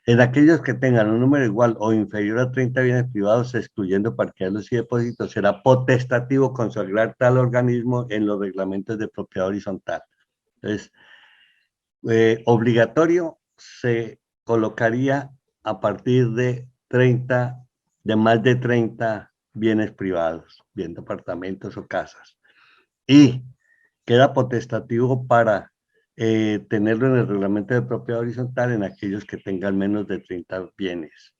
En aquellos que tengan un número igual o inferior a 30 bienes privados, excluyendo parqueaderos y depósitos, será potestativo consagrar tal organismo en los reglamentos de propiedad horizontal. Entonces, obligatorio se colocaría a partir de más de 30 bienes privados, bien departamentos o casas. Y queda potestativo para tenerlo en el reglamento de propiedad horizontal en aquellos que tengan menos de 30 bienes.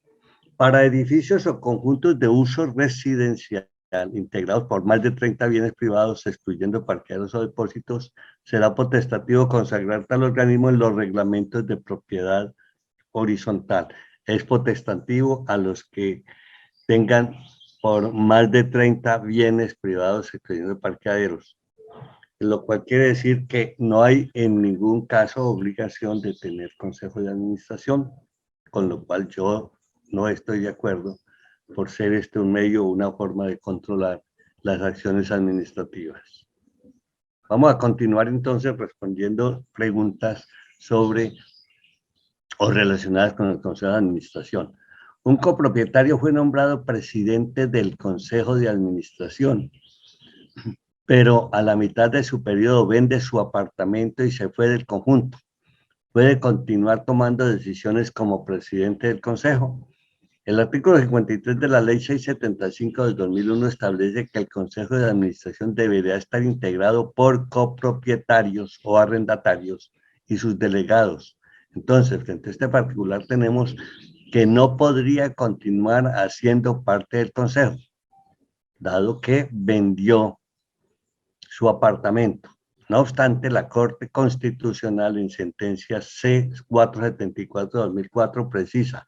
Para edificios o conjuntos de uso residencial integrados por más de 30 bienes privados, excluyendo parqueaderos o depósitos, será potestativo consagrar tal organismo en los reglamentos de propiedad horizontal. Es potestativo a los que tengan por más de 30 bienes privados, excluyendo parqueaderos, lo cual quiere decir que no hay en ningún caso obligación de tener consejo de administración, con lo cual yo no estoy de acuerdo por ser este un medio o una forma de controlar las acciones administrativas. Vamos a continuar entonces respondiendo preguntas sobre o relacionadas con el consejo de administración. Un copropietario fue nombrado presidente del consejo de administración, pero a la mitad de su periodo vende su apartamento y se fue del conjunto. ¿Puede continuar tomando decisiones como presidente del consejo? El artículo 53 de la ley 675 del 2001 establece que el consejo de administración debería estar integrado por copropietarios o arrendatarios y sus delegados. Entonces, frente a este particular tenemos que no podría continuar haciendo parte del consejo, dado que vendió su apartamento. No obstante, la Corte Constitucional en sentencia C-474-2004 precisa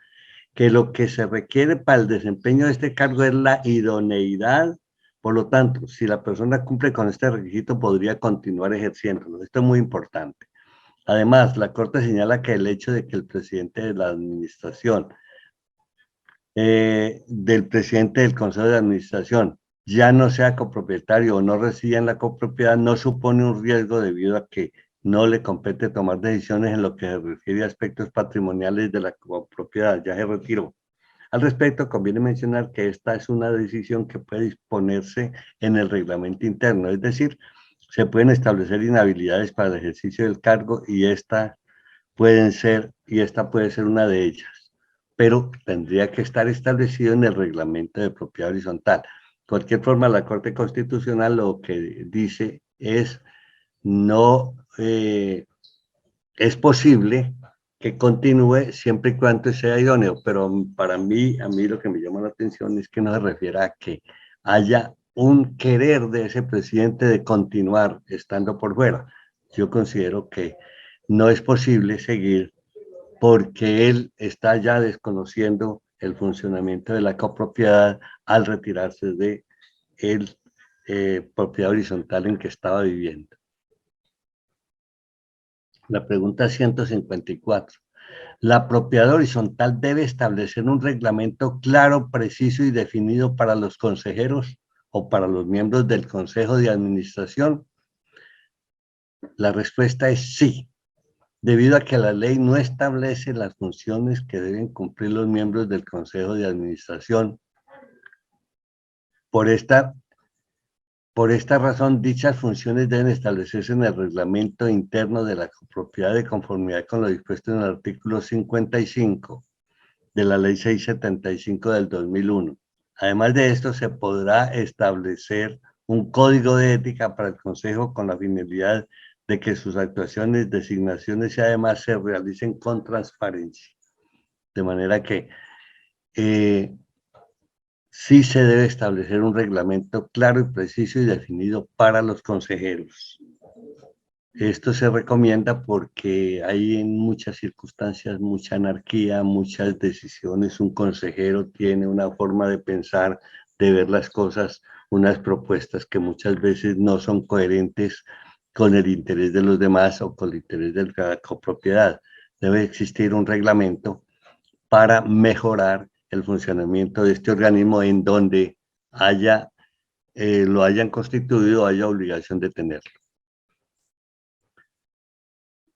que lo que se requiere para el desempeño de este cargo es la idoneidad. Por lo tanto, si la persona cumple con este requisito, podría continuar ejerciéndolo. Esto es muy importante. Además, la Corte señala que el hecho de que el presidente de la administración, del presidente del Consejo de Administración, ya no sea copropietario o no resida en la copropiedad, no supone un riesgo debido a que no le compete tomar decisiones en lo que se refiere a aspectos patrimoniales de la copropiedad, ya se retiró. Al respecto, conviene mencionar que esta es una decisión que puede disponerse en el reglamento interno, es decir, se pueden establecer inhabilidades para el ejercicio del cargo y esta puede ser una de ellas, pero tendría que estar establecido en el reglamento de propiedad horizontal. De cualquier forma, la Corte Constitucional lo que dice es no es posible que continúe siempre y cuando sea idóneo, pero para mí, a mí lo que me llama la atención es que no se refiere a que haya un querer de ese presidente de continuar estando por fuera. Yo considero que no es posible seguir porque él está ya desconociendo el funcionamiento de la copropiedad al retirarse de el propiedad horizontal en que estaba viviendo. La pregunta 154. La propiedad horizontal debe establecer un reglamento claro, preciso y definido para los consejeros o para los miembros del Consejo de Administración. La respuesta es sí, debido a que la ley no establece las funciones que deben cumplir los miembros del Consejo de Administración. Por esta razón, dichas funciones deben establecerse en el reglamento interno de la copropiedad de conformidad con lo dispuesto en el artículo 55 de la ley 675 del 2001. Además de esto, se podrá establecer un código de ética para el Consejo con la finalidad de que sus actuaciones, designaciones y además se realicen con transparencia. De manera que sí se debe establecer un reglamento claro y preciso y definido para los consejeros. Esto se recomienda porque hay en muchas circunstancias mucha anarquía, muchas decisiones. Un consejero tiene una forma de pensar, de ver las cosas, unas propuestas que muchas veces no son coherentes con el interés de los demás o con el interés de la copropiedad. Debe existir un reglamento para mejorar el funcionamiento de este organismo en donde lo hayan constituido, haya obligación de tenerlo.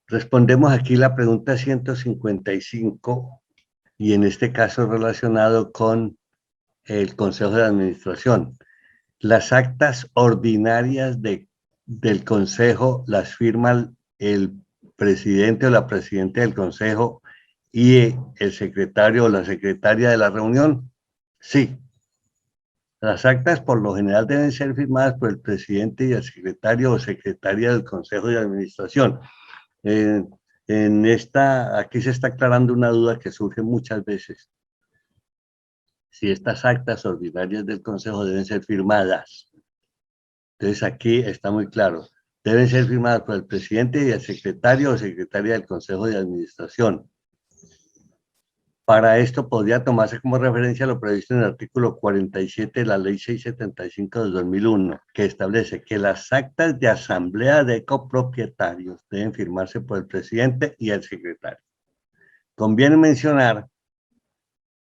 Respondemos aquí la pregunta 155 y en este caso relacionado con el Consejo de Administración. Las actas ordinarias del Consejo las firma el presidente o la presidenta del Consejo y el secretario o la secretaria de la reunión. Sí. Las actas por lo general deben ser firmadas por el presidente y el secretario o secretaria del Consejo de Administración. Aquí se está aclarando una duda que surge muchas veces. Si estas actas ordinarias del Consejo deben ser firmadas. Entonces aquí está muy claro. Deben ser firmadas por el presidente y el secretario o secretaria del Consejo de Administración. Para esto podría tomarse como referencia lo previsto en el artículo 47 de la Ley 675 de 2001, que establece que las actas de asamblea de copropietarios deben firmarse por el presidente y el secretario. Conviene mencionar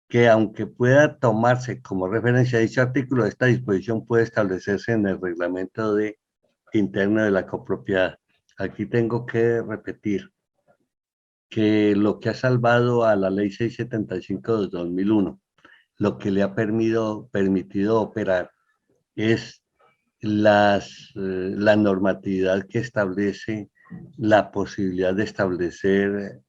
que aunque pueda tomarse como referencia dicho artículo, esta disposición puede establecerse en el reglamento interno de la copropiedad. Aquí tengo que repetir que lo que ha salvado a la Ley 675 de 2001, lo que le ha permitido operar es la normatividad que establece la posibilidad de establecer,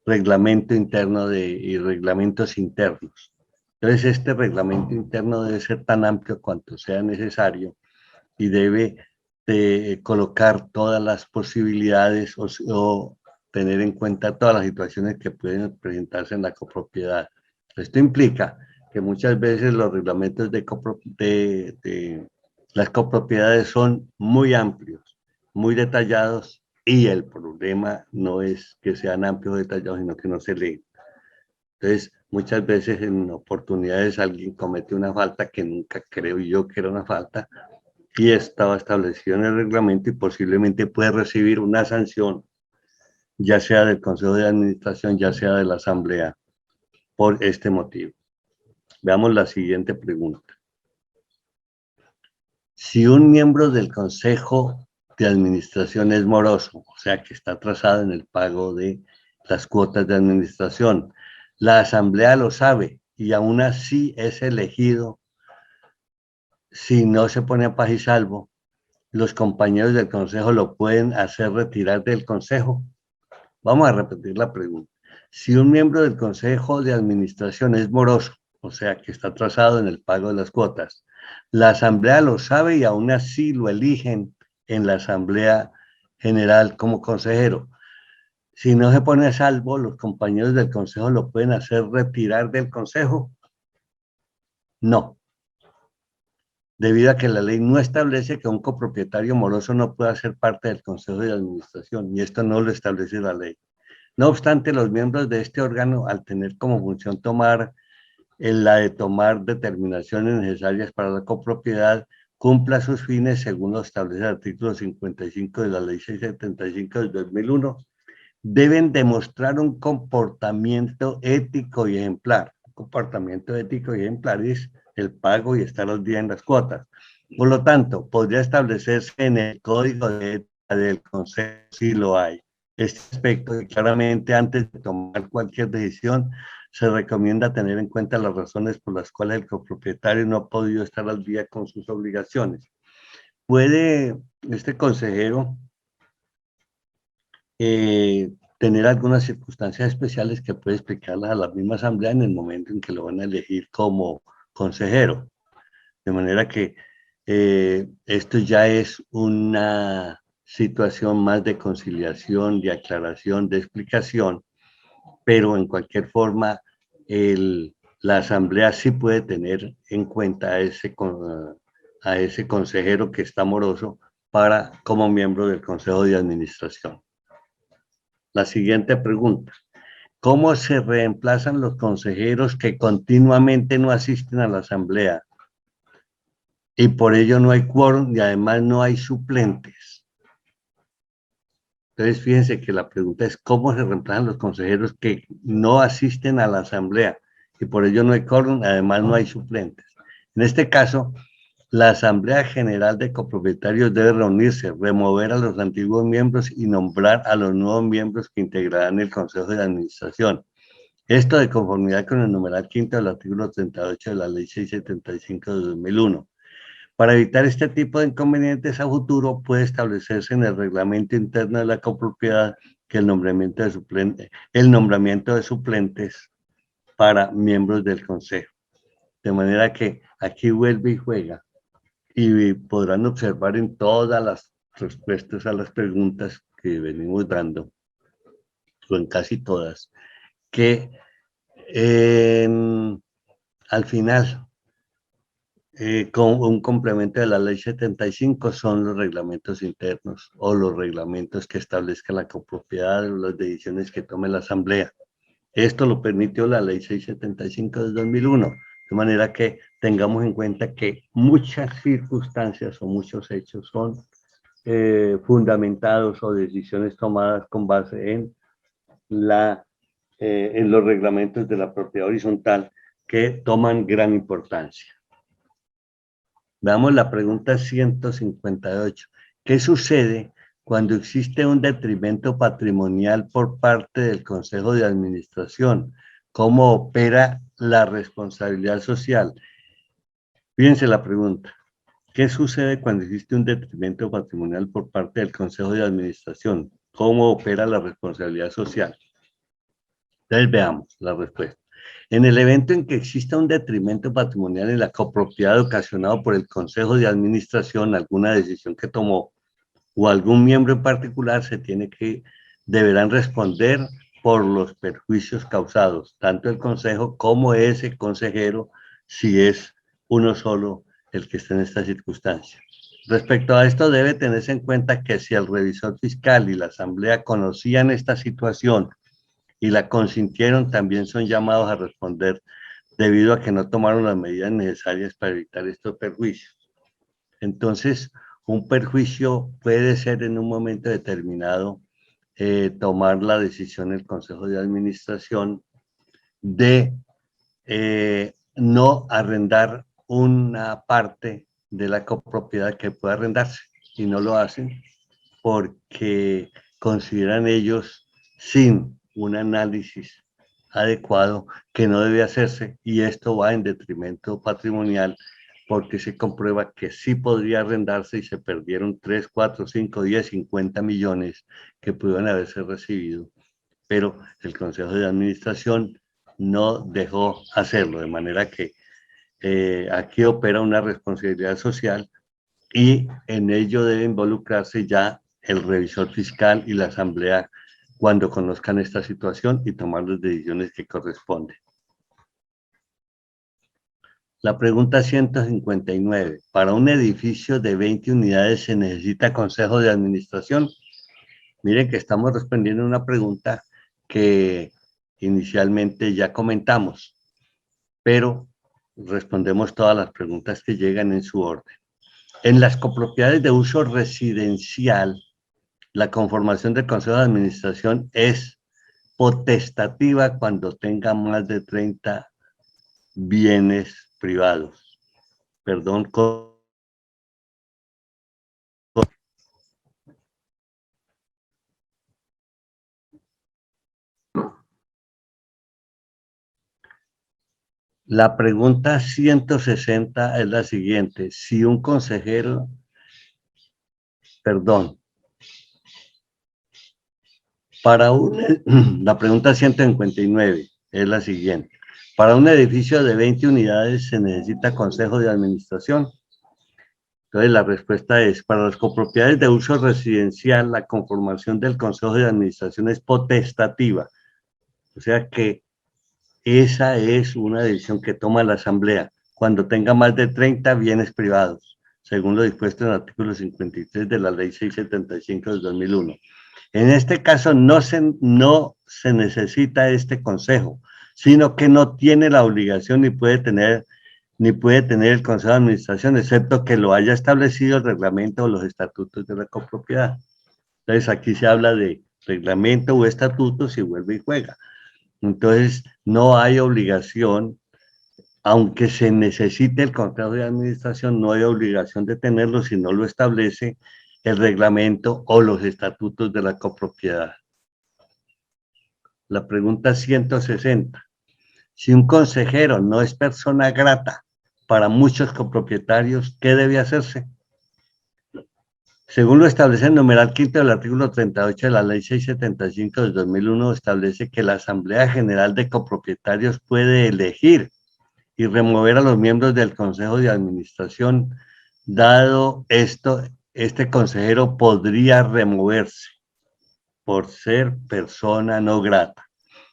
reglamento interno y reglamentos internos. Entonces, este reglamento interno debe ser tan amplio cuanto sea necesario y debe de colocar todas las posibilidades o tener en cuenta todas las situaciones que pueden presentarse en la copropiedad. Esto implica que muchas veces los reglamentos de las copropiedades son muy amplios, muy detallados, y el problema no es que sean amplios o detallados, sino que no se leen. Entonces, muchas veces en oportunidades alguien comete una falta que nunca creo yo que era una falta, y estaba establecido en el reglamento y posiblemente puede recibir una sanción, ya sea del Consejo de Administración, ya sea de la Asamblea, por este motivo. Veamos la siguiente pregunta. Si un miembro del Consejo de Administración es moroso, o sea que está atrasado en el pago de las cuotas de administración, la Asamblea lo sabe y aún así es elegido, si no se pone a paz y salvo, los compañeros del Consejo lo pueden hacer retirar del Consejo. Vamos a repetir la pregunta. Si un miembro del Consejo de Administración es moroso, o sea que está atrasado en el pago de las cuotas, la Asamblea lo sabe y aún así lo eligen en la Asamblea General como consejero. Si no se pone a salvo, los compañeros del Consejo lo pueden hacer retirar del Consejo. No. Debido a que la ley no establece que un copropietario moroso no pueda ser parte del Consejo de Administración, y esto no lo establece la ley. No obstante, los miembros de este órgano, al tener como función la de tomar determinaciones necesarias para la copropiedad, cumpla sus fines según lo establece el artículo 55 de la Ley 675 del 2001, deben demostrar un comportamiento ético y ejemplar. Un comportamiento ético y ejemplar es el pago y estar al día en las cuotas. Por lo tanto, podría establecerse en el código de ética del Consejo si lo hay. Este aspecto, y claramente antes de tomar cualquier decisión, se recomienda tener en cuenta las razones por las cuales el copropietario no ha podido estar al día con sus obligaciones. ¿Puede este consejero tener algunas circunstancias especiales que puede explicarlas a la misma asamblea en el momento en que lo van a elegir como consejero? De manera que esto ya es una situación más de conciliación, de aclaración, de explicación, pero en cualquier forma la asamblea sí puede tener en cuenta a ese consejero que está moroso como miembro del consejo de administración. La siguiente pregunta: ¿cómo se reemplazan los consejeros que continuamente no asisten a la asamblea y por ello no hay quórum y además no hay suplentes? Entonces, fíjense que la pregunta es: ¿cómo se reemplazan los consejeros que no asisten a la asamblea y por ello no hay quórum, además no hay suplentes? En este caso, la Asamblea General de Copropietarios debe reunirse, remover a los antiguos miembros y nombrar a los nuevos miembros que integrarán el Consejo de Administración. Esto de conformidad con el numeral quinto del artículo 38 de la Ley 675 de 2001. Para evitar este tipo de inconvenientes a futuro, puede establecerse en el reglamento interno de la copropiedad que el nombramiento de suplentes para miembros del consejo. De manera que aquí vuelve y juega. Y podrán observar en todas las respuestas a las preguntas que venimos dando, o en casi todas, que al final, con un complemento de la ley 75 son los reglamentos internos o los reglamentos que establezca la copropiedad o las decisiones que tome la asamblea. Esto lo permitió la ley 675 de 2001, de manera que tengamos en cuenta que muchas circunstancias o muchos hechos son fundamentados o decisiones tomadas con base en los reglamentos de la propiedad horizontal que toman gran importancia. Veamos la pregunta 158. ¿Qué sucede cuando existe un detrimento patrimonial por parte del Consejo de Administración? ¿Cómo opera la responsabilidad social? Fíjense la pregunta. ¿Qué sucede cuando existe un detrimento patrimonial por parte del Consejo de Administración? ¿Cómo opera la responsabilidad social? Entonces veamos la respuesta. En el evento en que exista un detrimento patrimonial en la copropiedad ocasionado por el Consejo de Administración, alguna decisión que tomó o algún miembro en particular, deberán responder por los perjuicios causados, tanto el Consejo como ese consejero, si es uno solo el que está en esta circunstancia. Respecto a esto, debe tenerse en cuenta que si el revisor fiscal y la asamblea conocían esta situación y la consintieron, también son llamados a responder debido a que no tomaron las medidas necesarias para evitar estos perjuicios. Entonces, un perjuicio puede ser en un momento determinado tomar la decisión del Consejo de Administración de no arrendar una parte de la copropiedad que pueda arrendarse, y no lo hacen porque consideran ellos, sin un análisis adecuado, que no debe hacerse, y esto va en detrimento patrimonial porque se comprueba que sí podría arrendarse y se perdieron 3, 4, 5, 10, 50 millones que pudieron haberse recibido, pero el Consejo de Administración no dejó hacerlo, de manera que aquí opera una responsabilidad social y en ello debe involucrarse ya el revisor fiscal y la asamblea cuando conozcan esta situación y tomar las decisiones que corresponden. La pregunta 159. ¿Para un edificio de 20 unidades se necesita consejo de administración? Miren que estamos respondiendo a una pregunta que inicialmente ya comentamos, pero respondemos todas las preguntas que llegan en su orden. En las copropiedades de uso residencial, la conformación del Consejo de Administración es potestativa cuando tenga más de 30 bienes privados. Perdón. La pregunta 160 es la siguiente. Si un consejero, perdón, la pregunta 159 es la siguiente. Para un edificio de 20 unidades se necesita consejo de administración. Entonces la respuesta es: para las copropiedades de uso residencial, la conformación del consejo de administración es potestativa O sea que esa es una decisión que toma la Asamblea cuando tenga más de 30 bienes privados, según lo dispuesto en el artículo 53 de la Ley 675 del 2001. En este caso no se necesita este consejo, sino que no tiene la obligación ni puede tener el Consejo de Administración, excepto que lo haya establecido el reglamento o los estatutos de la copropiedad. Entonces aquí se habla de reglamento o estatutos y vuelve y juega. Entonces no hay obligación, aunque se necesite el Consejo de Administración, no hay obligación de tenerlo si no lo establece el reglamento o los estatutos de la copropiedad. La pregunta 160. Si un consejero no es persona grata para muchos copropietarios, ¿qué debe hacerse? Según lo establece el numeral quinto del artículo 38 de la Ley 675 del 2001, establece que la Asamblea General de Copropietarios puede elegir y remover a los miembros del Consejo de Administración. Dado esto, este consejero podría removerse por ser persona no grata.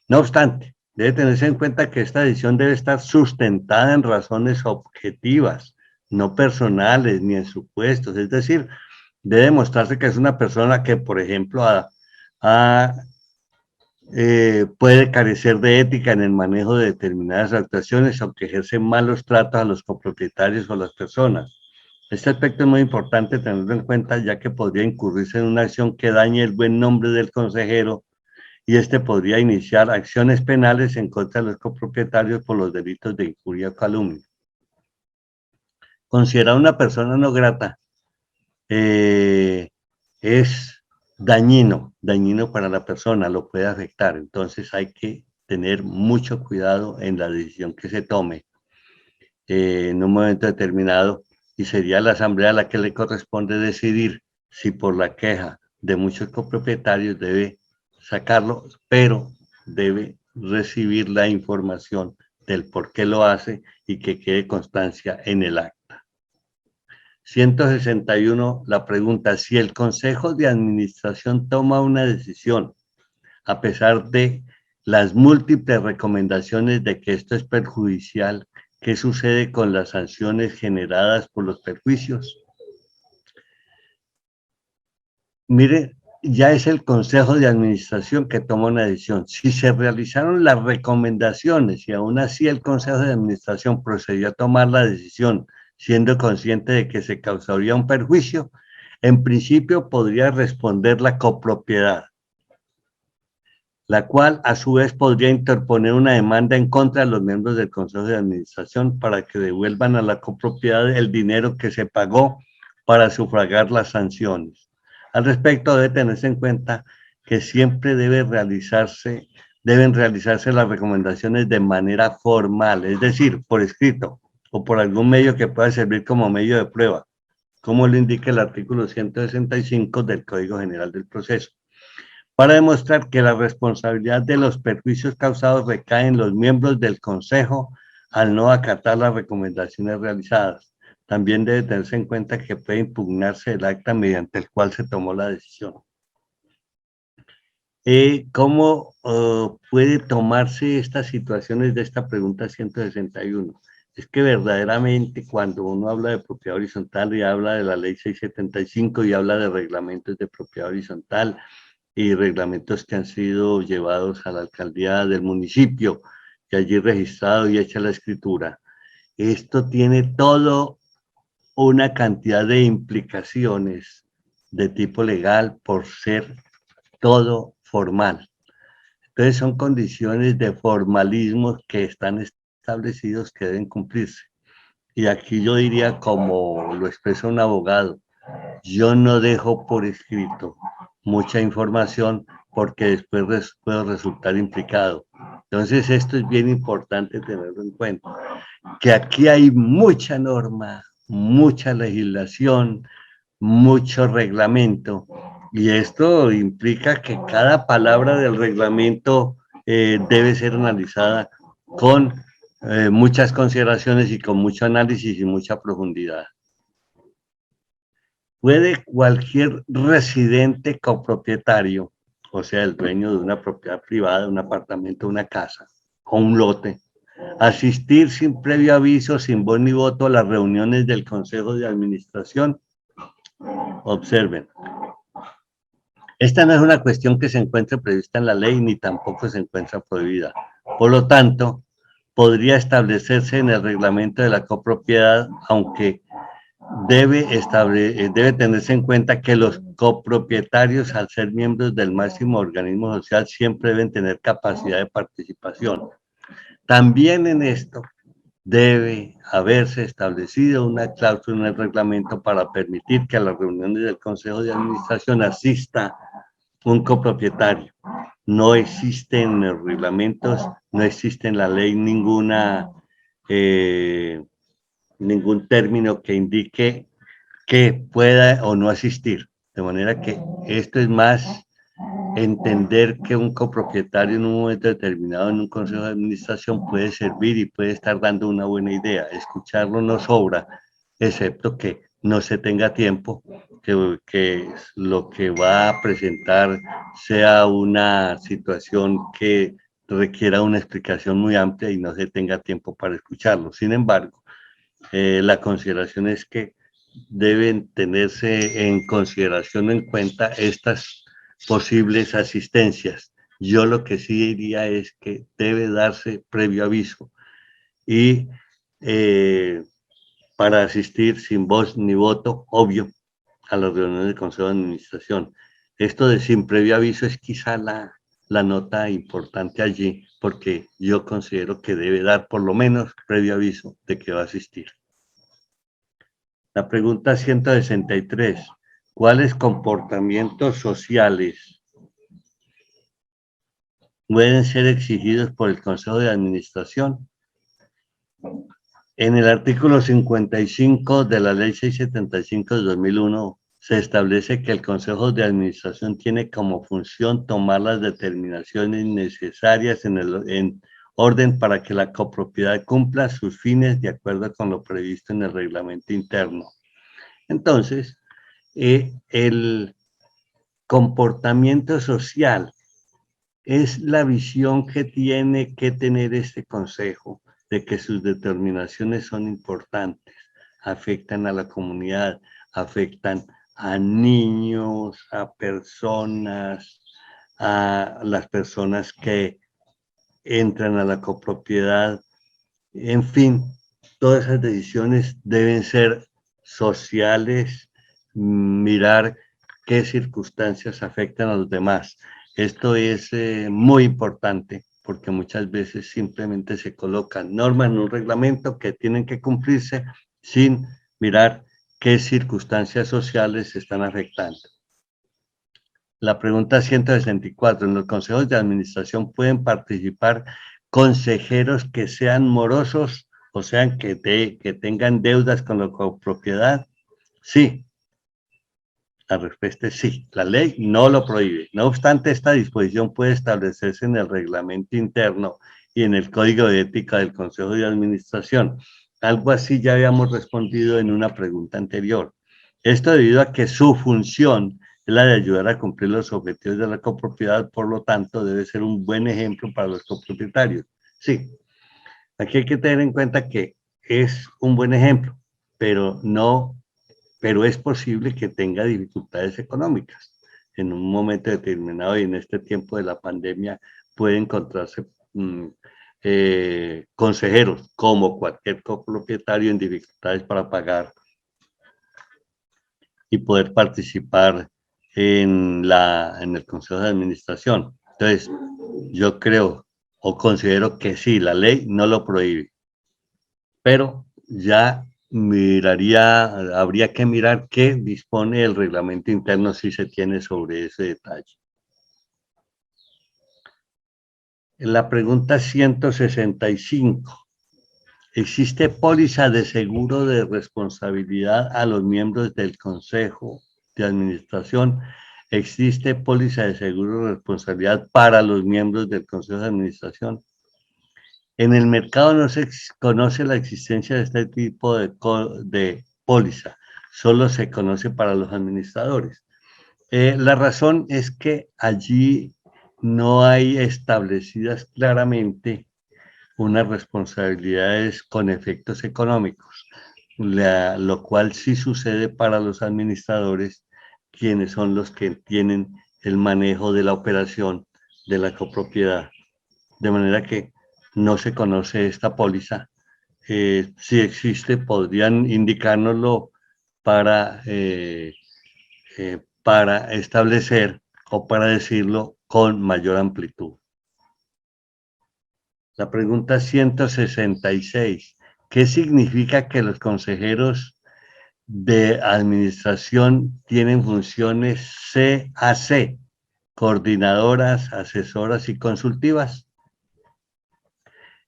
No obstante, debe tenerse en cuenta que esta decisión debe estar sustentada en razones objetivas, no personales ni en supuestos. Es decir, debe demostrarse que es una persona que, por ejemplo, puede carecer de ética en el manejo de determinadas actuaciones o que ejerce malos tratos a los copropietarios o a las personas. Este aspecto es muy importante tenerlo en cuenta, ya que podría incurrirse en una acción que dañe el buen nombre del consejero y este podría iniciar acciones penales en contra de los copropietarios por los delitos de injuria o calumnia. Considerar una persona no grata es dañino para la persona, lo puede afectar. Entonces hay que tener mucho cuidado en la decisión que se tome en un momento determinado, y sería la Asamblea a la que le corresponde decidir si por la queja de muchos copropietarios debe sacarlo, pero debe recibir la información del por qué lo hace y que quede constancia en el acta. 161, la pregunta: si el Consejo de Administración toma una decisión a pesar de las múltiples recomendaciones de que esto es perjudicial, ¿qué sucede con las sanciones generadas por los perjuicios? Mire, ya es el Consejo de Administración que toma una decisión. Si se realizaron las recomendaciones y aún así el Consejo de Administración procedió a tomar la decisión siendo consciente de que se causaría un perjuicio, en principio podría responder la copropiedad, la cual a su vez podría interponer una demanda en contra de los miembros del Consejo de Administración para que devuelvan a la copropiedad el dinero que se pagó para sufragar las sanciones. Al respecto, debe tenerse en cuenta que siempre deben realizarse las recomendaciones de manera formal, es decir, por escrito o por algún medio que pueda servir como medio de prueba, como lo indica el artículo 165 del Código General del Proceso, para demostrar que la responsabilidad de los perjuicios causados recae en los miembros del Consejo al no acatar las recomendaciones realizadas. También debe tenerse en cuenta que puede impugnarse el acta mediante el cual se tomó la decisión. ¿Cómo puede tomarse estas situaciones de esta pregunta 161? Es que verdaderamente cuando uno habla de propiedad horizontal y habla de la ley 675 y habla de reglamentos de propiedad horizontal y reglamentos que han sido llevados a la alcaldía del municipio y allí registrado y hecha la escritura, esto tiene todo una cantidad de implicaciones de tipo legal por ser todo formal. Entonces son condiciones de formalismo que están establecidos que deben cumplirse. Y aquí yo diría, como lo expresa un abogado, yo no dejo por escrito mucha información porque después puedo resultar implicado. Entonces esto es bien importante tenerlo en cuenta, que aquí hay mucha norma, mucha legislación, mucho reglamento, y esto implica que cada palabra del reglamento debe ser analizada con muchas consideraciones y con mucho análisis y mucha profundidad. ¿Puede cualquier residente copropietario o sea, el dueño de una propiedad privada, un apartamento, una casa o un lote, asistir sin previo aviso, sin voz ni voto a las reuniones del Consejo de Administración. Observen, esta no es una cuestión que se encuentre prevista en la ley ni tampoco se encuentra prohibida. Por lo tanto, podría establecerse en el reglamento de la copropiedad, aunque debe tenerse en cuenta que los copropietarios, al ser miembros del máximo organismo social, siempre deben tener capacidad de participación. También en esto debe haberse establecido una cláusula en el reglamento para permitir que a las reuniones del Consejo de Administración asista un copropietario. No existe en los reglamentos, no existe en la ley ningún término que indique que pueda o no asistir. De manera que esto es más entender que un copropietario en un momento determinado en un consejo de administración puede servir y puede estar dando una buena idea. Escucharlo no sobra, excepto que no se tenga tiempo, que lo que va a presentar sea una situación que requiera una explicación muy amplia y no se tenga tiempo para escucharlo. Sin embargo, la consideración es que deben tenerse en consideración en cuenta estas posibles asistencias. Yo lo que sí diría es que debe darse previo aviso y para asistir sin voz ni voto, obvio, a las reuniones del Consejo de Administración. Esto de sin previo aviso es quizá la nota importante allí, porque yo considero que debe dar por lo menos previo aviso de que va a asistir. La pregunta 163. ¿Cuáles comportamientos sociales pueden ser exigidos por el Consejo de Administración? En el artículo 55 de la Ley 675 de 2001 se establece que el Consejo de Administración tiene como función tomar las determinaciones necesarias en orden para que la copropiedad cumpla sus fines de acuerdo con lo previsto en el reglamento interno. Entonces, el comportamiento social es la visión que tiene que tener este consejo de que sus determinaciones son importantes, afectan a la comunidad, afectan a niños, a personas, a las personas que entran a la copropiedad, en fin, todas esas decisiones deben ser sociales, mirar qué circunstancias afectan a los demás. Esto es muy importante porque muchas veces simplemente se colocan normas en un reglamento que tienen que cumplirse sin mirar qué circunstancias sociales se están afectando. La pregunta 164. ¿En los consejos de administración pueden participar consejeros que sean morosos, o sea, que tengan deudas con la copropiedad? Sí. La respuesta es sí. La ley no lo prohíbe. No obstante, esta disposición puede establecerse en el reglamento interno y en el código de ética del Consejo de Administración. Algo así ya habíamos respondido en una pregunta anterior. Esto debido a que su función es la de ayudar a cumplir los objetivos de la copropiedad, por lo tanto, debe ser un buen ejemplo para los copropietarios. Sí, aquí hay que tener en cuenta que es un buen ejemplo, pero es posible que tenga dificultades económicas. En un momento determinado y en este tiempo de la pandemia puede encontrarse consejeros, como cualquier copropietario, en dificultades para pagar y poder participar en el Consejo de Administración. Entonces, yo creo o considero que sí, la ley no lo prohíbe, pero ya habría que mirar qué dispone el reglamento interno si se tiene sobre ese detalle. La pregunta 165. ¿Existe póliza de seguro de responsabilidad a los miembros del Consejo de Administración? ¿Existe póliza de seguro de responsabilidad para los miembros del Consejo de Administración? En el mercado no se conoce la existencia de este tipo de póliza, solo se conoce para los administradores. La razón es que allí no hay establecidas claramente unas responsabilidades con efectos económicos, lo cual sí sucede para los administradores, quienes son los que tienen el manejo de la operación de la copropiedad. De manera que no se conoce esta póliza. Si existe, podrían indicárnoslo para, para establecer o para decirlo con mayor amplitud. La pregunta 166. ¿Qué significa que los consejeros de administración tienen funciones CAC, coordinadoras, asesoras y consultivas?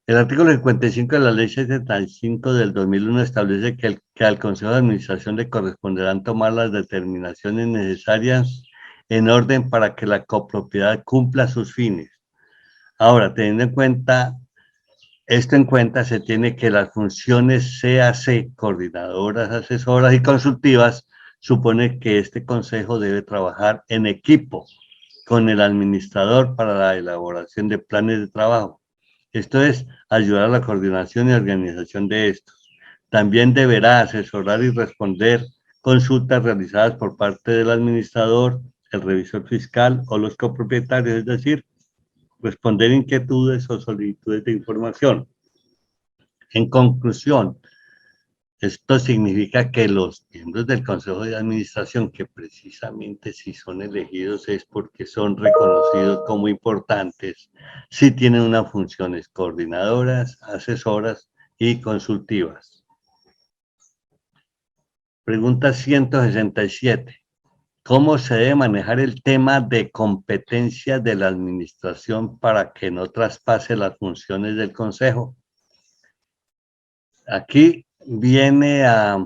El artículo 55 de la Ley 75 del 2001 establece que al Consejo de Administración le corresponderán tomar las determinaciones necesarias en orden para que la copropiedad cumpla sus fines. Ahora, teniendo esto en cuenta, se tiene que las funciones CAC, coordinadoras, asesoras y consultivas, supone que este consejo debe trabajar en equipo con el administrador para la elaboración de planes de trabajo. Esto es ayudar a la coordinación y organización de estos. También deberá asesorar y responder consultas realizadas por parte del administrador, el revisor fiscal o los copropietarios, es decir, responder inquietudes o solicitudes de información. En conclusión, esto significa que los miembros del Consejo de Administración, que precisamente si son elegidos es porque son reconocidos como importantes, sí tienen unas funciones coordinadoras, asesoras y consultivas. Pregunta 167. ¿Cómo se debe manejar el tema de competencia de la administración para que no traspase las funciones del Consejo? Aquí viene a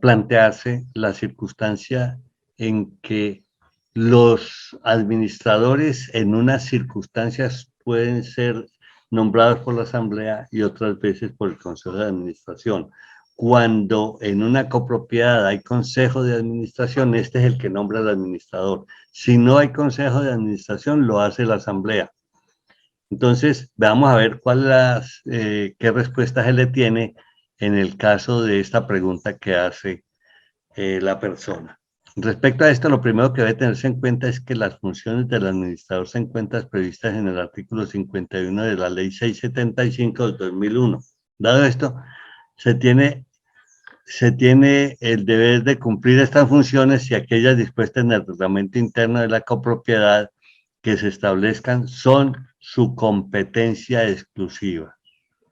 plantearse la circunstancia en que los administradores en unas circunstancias pueden ser nombrados por la Asamblea y otras veces por el Consejo de Administración. Cuando en una copropiedad hay Consejo de Administración, este es el que nombra al administrador. Si no hay Consejo de Administración, lo hace la Asamblea. Entonces, vamos a ver qué respuesta se le tiene en el caso de esta pregunta que hace la persona. Respecto a esto, lo primero que debe tenerse en cuenta es que las funciones del administrador se encuentran previstas en el artículo 51 de la Ley 675 del 2001. Dado esto, se tiene el deber de cumplir estas funciones y aquellas dispuestas en el reglamento interno de la copropiedad que se establezcan son su competencia exclusiva.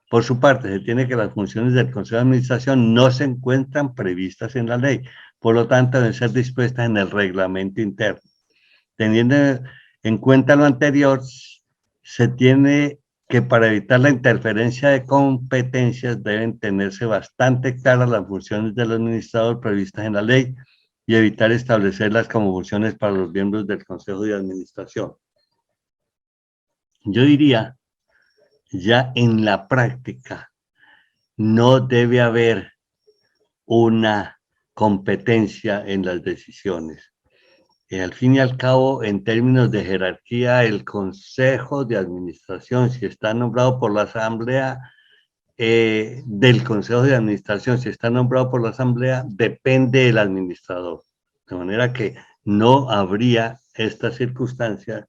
Por su parte, se tiene que las funciones del Consejo de Administración no se encuentran previstas en la ley, por lo tanto deben ser dispuestas en el reglamento interno. Teniendo en cuenta lo anterior, se tiene que para evitar la interferencia de competencias deben tenerse bastante claras las funciones del administrador previstas en la ley y evitar establecerlas como funciones para los miembros del Consejo de Administración. Yo diría, ya en la práctica, no debe haber una competencia en las decisiones. Al fin y al cabo, en términos de jerarquía, el Consejo de Administración, si está nombrado por la Asamblea, del Consejo de Administración, si está nombrado por la Asamblea, depende del administrador. De manera que no habría esta circunstancia,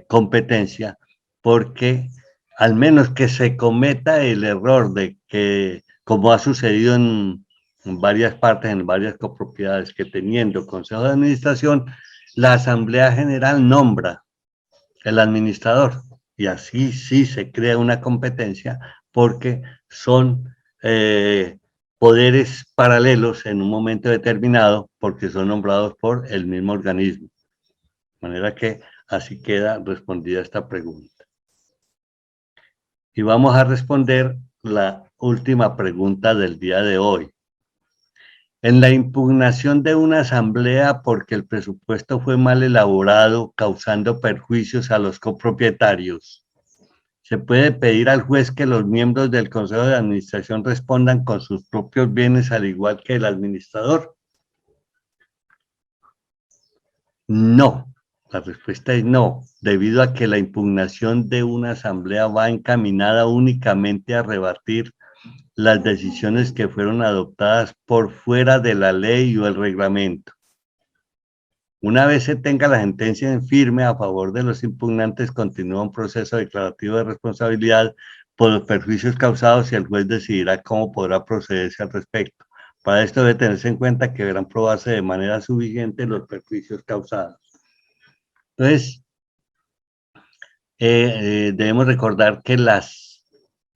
competencia, porque al menos que se cometa el error de que, como ha sucedido en varias partes, en varias copropiedades, que teniendo Consejo de Administración, la Asamblea General nombra el administrador y así sí se crea una competencia porque son poderes paralelos en un momento determinado porque son nombrados por el mismo organismo. De manera que así queda respondida esta pregunta. Y vamos a responder la última pregunta del día de hoy. En la impugnación de una asamblea porque el presupuesto fue mal elaborado, causando perjuicios a los copropietarios, ¿se puede pedir al juez que los miembros del Consejo de Administración respondan con sus propios bienes al igual que el administrador? No, la respuesta es no, debido a que la impugnación de una asamblea va encaminada únicamente a rebatir las decisiones que fueron adoptadas por fuera de la ley o el reglamento. Una vez se tenga la sentencia en firme a favor de los impugnantes, continúa un proceso declarativo de responsabilidad por los perjuicios causados y el juez decidirá cómo podrá procederse al respecto. Para esto debe tenerse en cuenta que deberán probarse de manera suficiente los perjuicios causados. Entonces, debemos recordar que las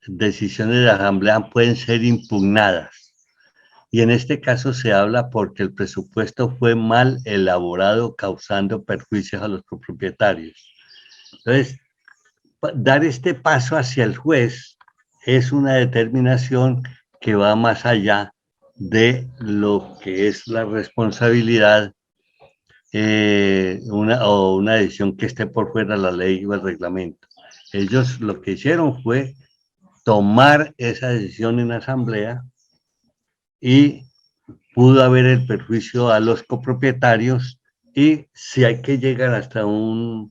decisiones de la Asamblea pueden ser impugnadas. Y en este caso se habla porque el presupuesto fue mal elaborado, causando perjuicios a los copropietarios. Entonces, dar este paso hacia el juez es una determinación que va más allá de lo que es la responsabilidad o una decisión que esté por fuera de la ley o el reglamento. Ellos lo que hicieron fue tomar esa decisión en asamblea y pudo haber el perjuicio a los copropietarios y si hay que llegar hasta un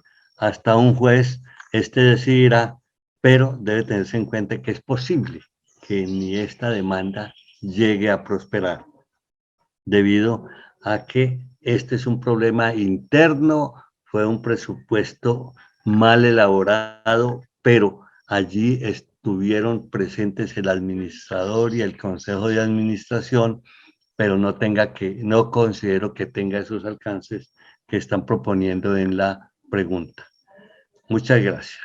juez, este decidirá, pero debe tenerse en cuenta que es posible que ni esta demanda llegue a prosperar, debido a que este es un problema interno, fue un presupuesto mal elaborado, pero allí estuvieron presentes el administrador y el consejo de administración, pero no considero que tenga esos alcances que están proponiendo en la pregunta. Muchas gracias.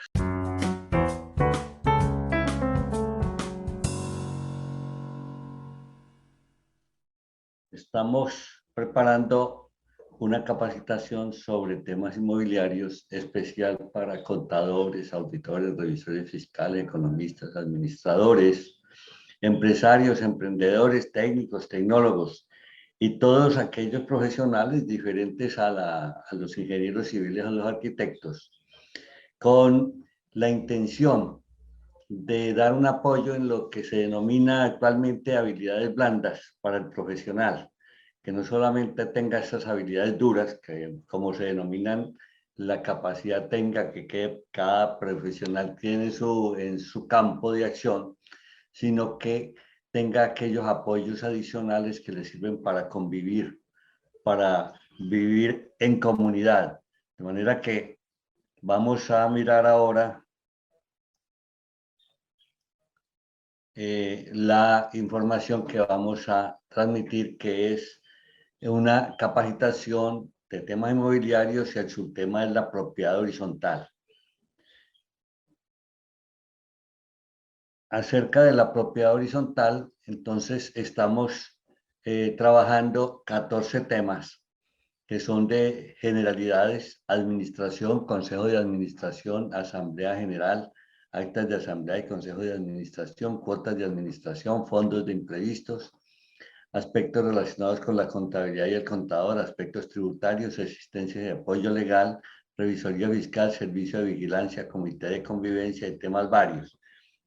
Estamos preparando una capacitación sobre temas inmobiliarios especial para contadores, auditores, revisores fiscales, economistas, administradores, empresarios, emprendedores, técnicos, tecnólogos y todos aquellos profesionales diferentes a los ingenieros civiles, a los arquitectos, con la intención de dar un apoyo en lo que se denomina actualmente habilidades blandas para el profesional, que no solamente tenga esas habilidades duras, que como se denominan, la capacidad tenga que cada profesional tiene en su campo de acción, sino que tenga aquellos apoyos adicionales que le sirven para convivir, para vivir en comunidad. De manera que vamos a mirar ahora la información que vamos a transmitir, que es una capacitación de temas inmobiliarios y el subtema es la propiedad horizontal. Acerca de la propiedad horizontal, entonces estamos trabajando 14 temas que son de generalidades, administración, consejo de administración, asamblea general, actas de asamblea y consejo de administración, cuotas de administración, fondos de imprevistos, aspectos relacionados con la contabilidad y el contador, aspectos tributarios, existencia de apoyo legal, revisoría fiscal, servicio de vigilancia, comité de convivencia y temas varios.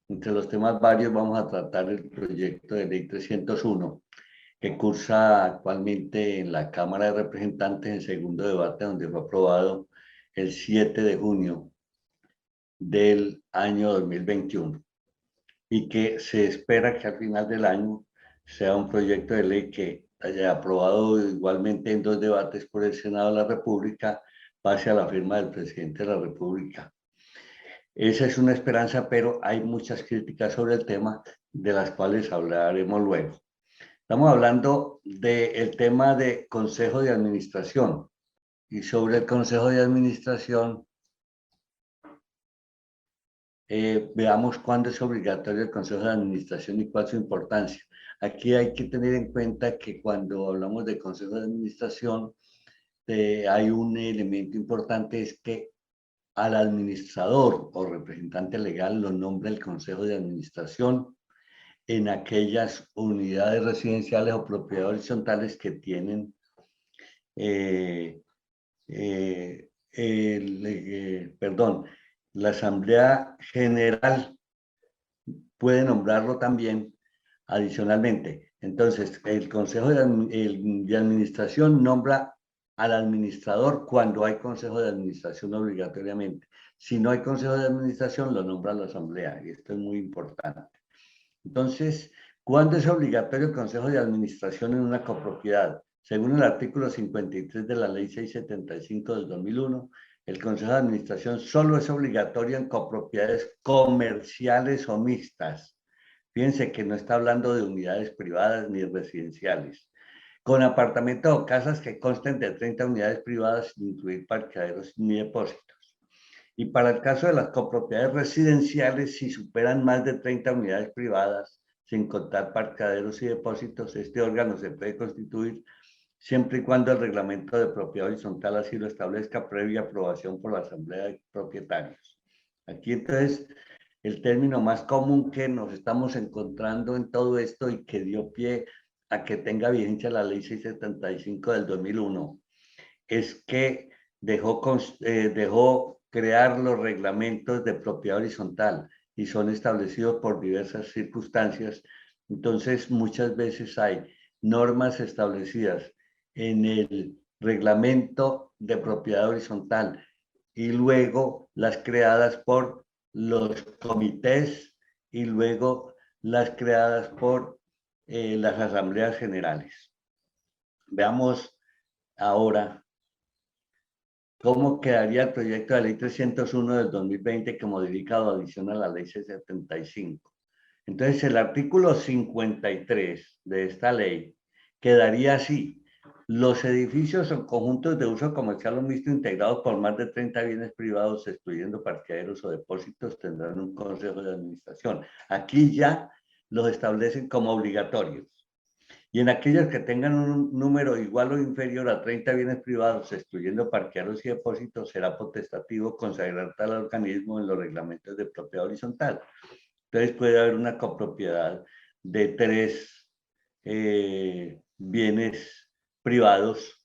Entre los temas varios vamos a tratar el proyecto de ley 301, que cursa actualmente en la Cámara de Representantes en segundo debate, donde fue aprobado el 7 de junio del año 2021 y que se espera que al final del año sea un proyecto de ley que haya aprobado igualmente en 2 debates por el Senado de la República, pase a la firma del presidente de la República. Esa es una esperanza, pero hay muchas críticas sobre el tema, de las cuales hablaremos luego. Estamos hablando del tema de consejo de administración, y sobre el consejo de administración, veamos cuándo es obligatorio el consejo de administración y cuál es su importancia. Aquí hay que tener en cuenta que cuando hablamos de consejo de administración, hay un elemento importante, es que al administrador o representante legal lo nombra el consejo de administración en aquellas unidades residenciales o propiedades horizontales que tienen la Asamblea General puede nombrarlo también adicionalmente. Entonces, el Consejo de Administración nombra al administrador cuando hay consejo de administración obligatoriamente. Si no hay consejo de administración, lo nombra la asamblea, y esto es muy importante. Entonces, ¿cuándo es obligatorio el consejo de administración en una copropiedad? Según el artículo 53 de la ley 675 del 2001, el consejo de administración solo es obligatorio en copropiedades comerciales o mixtas. Fíjense que no está hablando de unidades privadas ni residenciales. Con apartamentos o casas que consten de 30 unidades privadas, sin incluir parqueaderos ni depósitos. Y para el caso de las copropiedades residenciales, si superan más de 30 unidades privadas, sin contar parqueaderos y depósitos, este órgano se puede constituir siempre y cuando el reglamento de propiedad horizontal así lo establezca, previa aprobación por la Asamblea de Propietarios. Aquí entonces el término más común que nos estamos encontrando en todo esto y que dio pie a que tenga vigencia la ley 675 del 2001 es que dejó crear los reglamentos de propiedad horizontal y son establecidos por diversas circunstancias. Entonces, muchas veces hay normas establecidas en el reglamento de propiedad horizontal y luego las creadas por los comités y luego las creadas por las asambleas generales. Veamos ahora cómo quedaría el proyecto de ley 301 del 2020 que modifica o adiciona a la ley 675. Entonces, el artículo 53 de esta ley quedaría así. Los edificios o conjuntos de uso comercial o mixto integrados por más de 30 bienes privados, excluyendo parqueaderos o depósitos, tendrán un consejo de administración. Aquí ya los establecen como obligatorios. Y en aquellos que tengan un número igual o inferior a 30 bienes privados, excluyendo parqueaderos y depósitos, será potestativo consagrar tal organismo en los reglamentos de propiedad horizontal. Entonces puede haber una copropiedad de 3 bienes privados,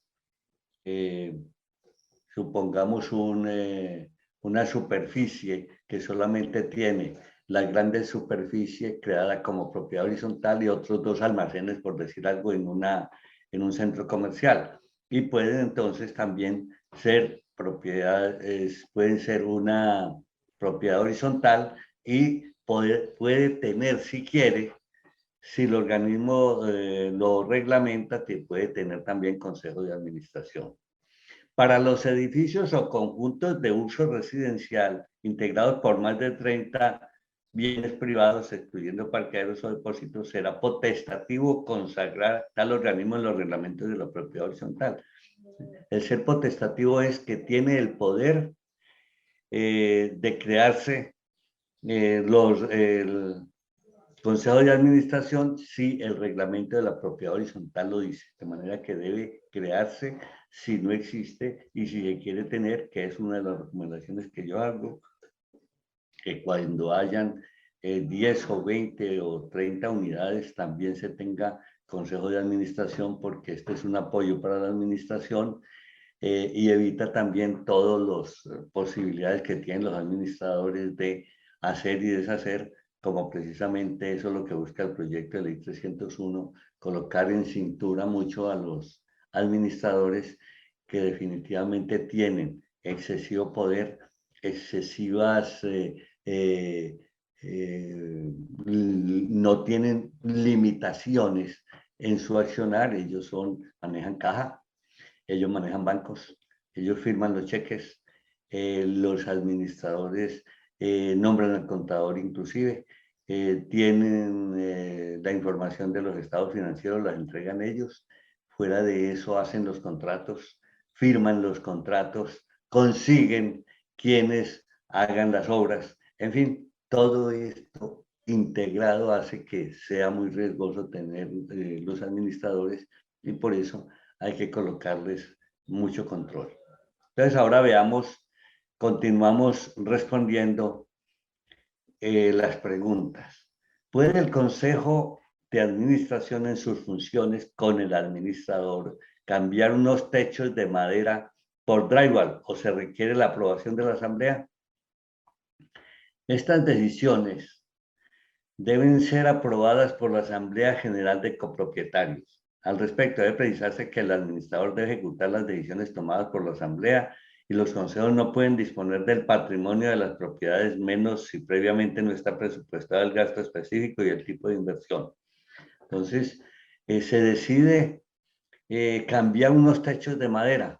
supongamos una superficie que solamente tiene la grande superficie creada como propiedad horizontal y otros 2 almacenes, por decir algo, en un centro comercial. Y pueden entonces también ser pueden ser una propiedad horizontal y puede tener, si quiere, si el organismo lo reglamenta, que puede tener también consejo de administración. Para los edificios o conjuntos de uso residencial integrados por más de 30 bienes privados, excluyendo parqueaderos o depósitos, será potestativo consagrar tal organismo en los reglamentos de la propiedad horizontal. El ser potestativo es que tiene el poder de crearse el Consejo de Administración si el reglamento de la propiedad horizontal lo dice, de manera que debe crearse si no existe y si se quiere tener, que es una de las recomendaciones que yo hago, que cuando hayan 10 o 20 o 30 unidades también se tenga consejo de administración, porque este es un apoyo para la administración y evita también todas las posibilidades que tienen los administradores de hacer y deshacer, como precisamente eso es lo que busca el proyecto de ley 301, colocar en cintura mucho a los administradores que definitivamente tienen excesivo poder, excesivas, no tienen limitaciones en su accionar, ellos manejan caja, ellos manejan bancos, ellos firman los cheques, los administradores nombran al contador inclusive, tienen la información de los estados financieros, las entregan ellos, fuera de eso hacen los contratos, firman los contratos, consiguen quienes hagan las obras, en fin, todo esto integrado hace que sea muy riesgoso tener los administradores y por eso hay que colocarles mucho control. Entonces ahora veamos, continuamos respondiendo las preguntas. ¿Puede el Consejo de Administración en sus funciones con el administrador cambiar unos techos de madera por drywall o se requiere la aprobación de la Asamblea? Estas decisiones deben ser aprobadas por la Asamblea General de Copropietarios Al respecto, debe precisarse que el administrador debe ejecutar las decisiones tomadas por la Asamblea y los consejos no pueden disponer del patrimonio de las propiedades menos si previamente no está presupuestado el gasto específico y el tipo de inversión. Entonces, se decide cambiar unos techos de madera.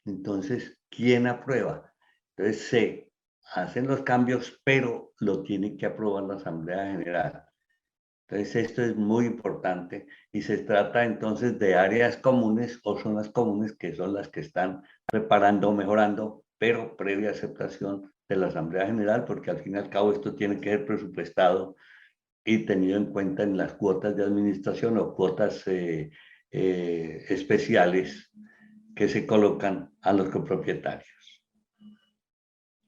Entonces, ¿quién aprueba? Entonces, se hacen los cambios, pero lo tiene que aprobar la Asamblea General. Entonces, esto es muy importante y se trata entonces de áreas comunes o zonas comunes que son las que están reparando o mejorando, pero previa aceptación de la Asamblea General, porque al fin y al cabo esto tiene que ser presupuestado y tenido en cuenta en las cuotas de administración o cuotas especiales que se colocan a los copropietarios.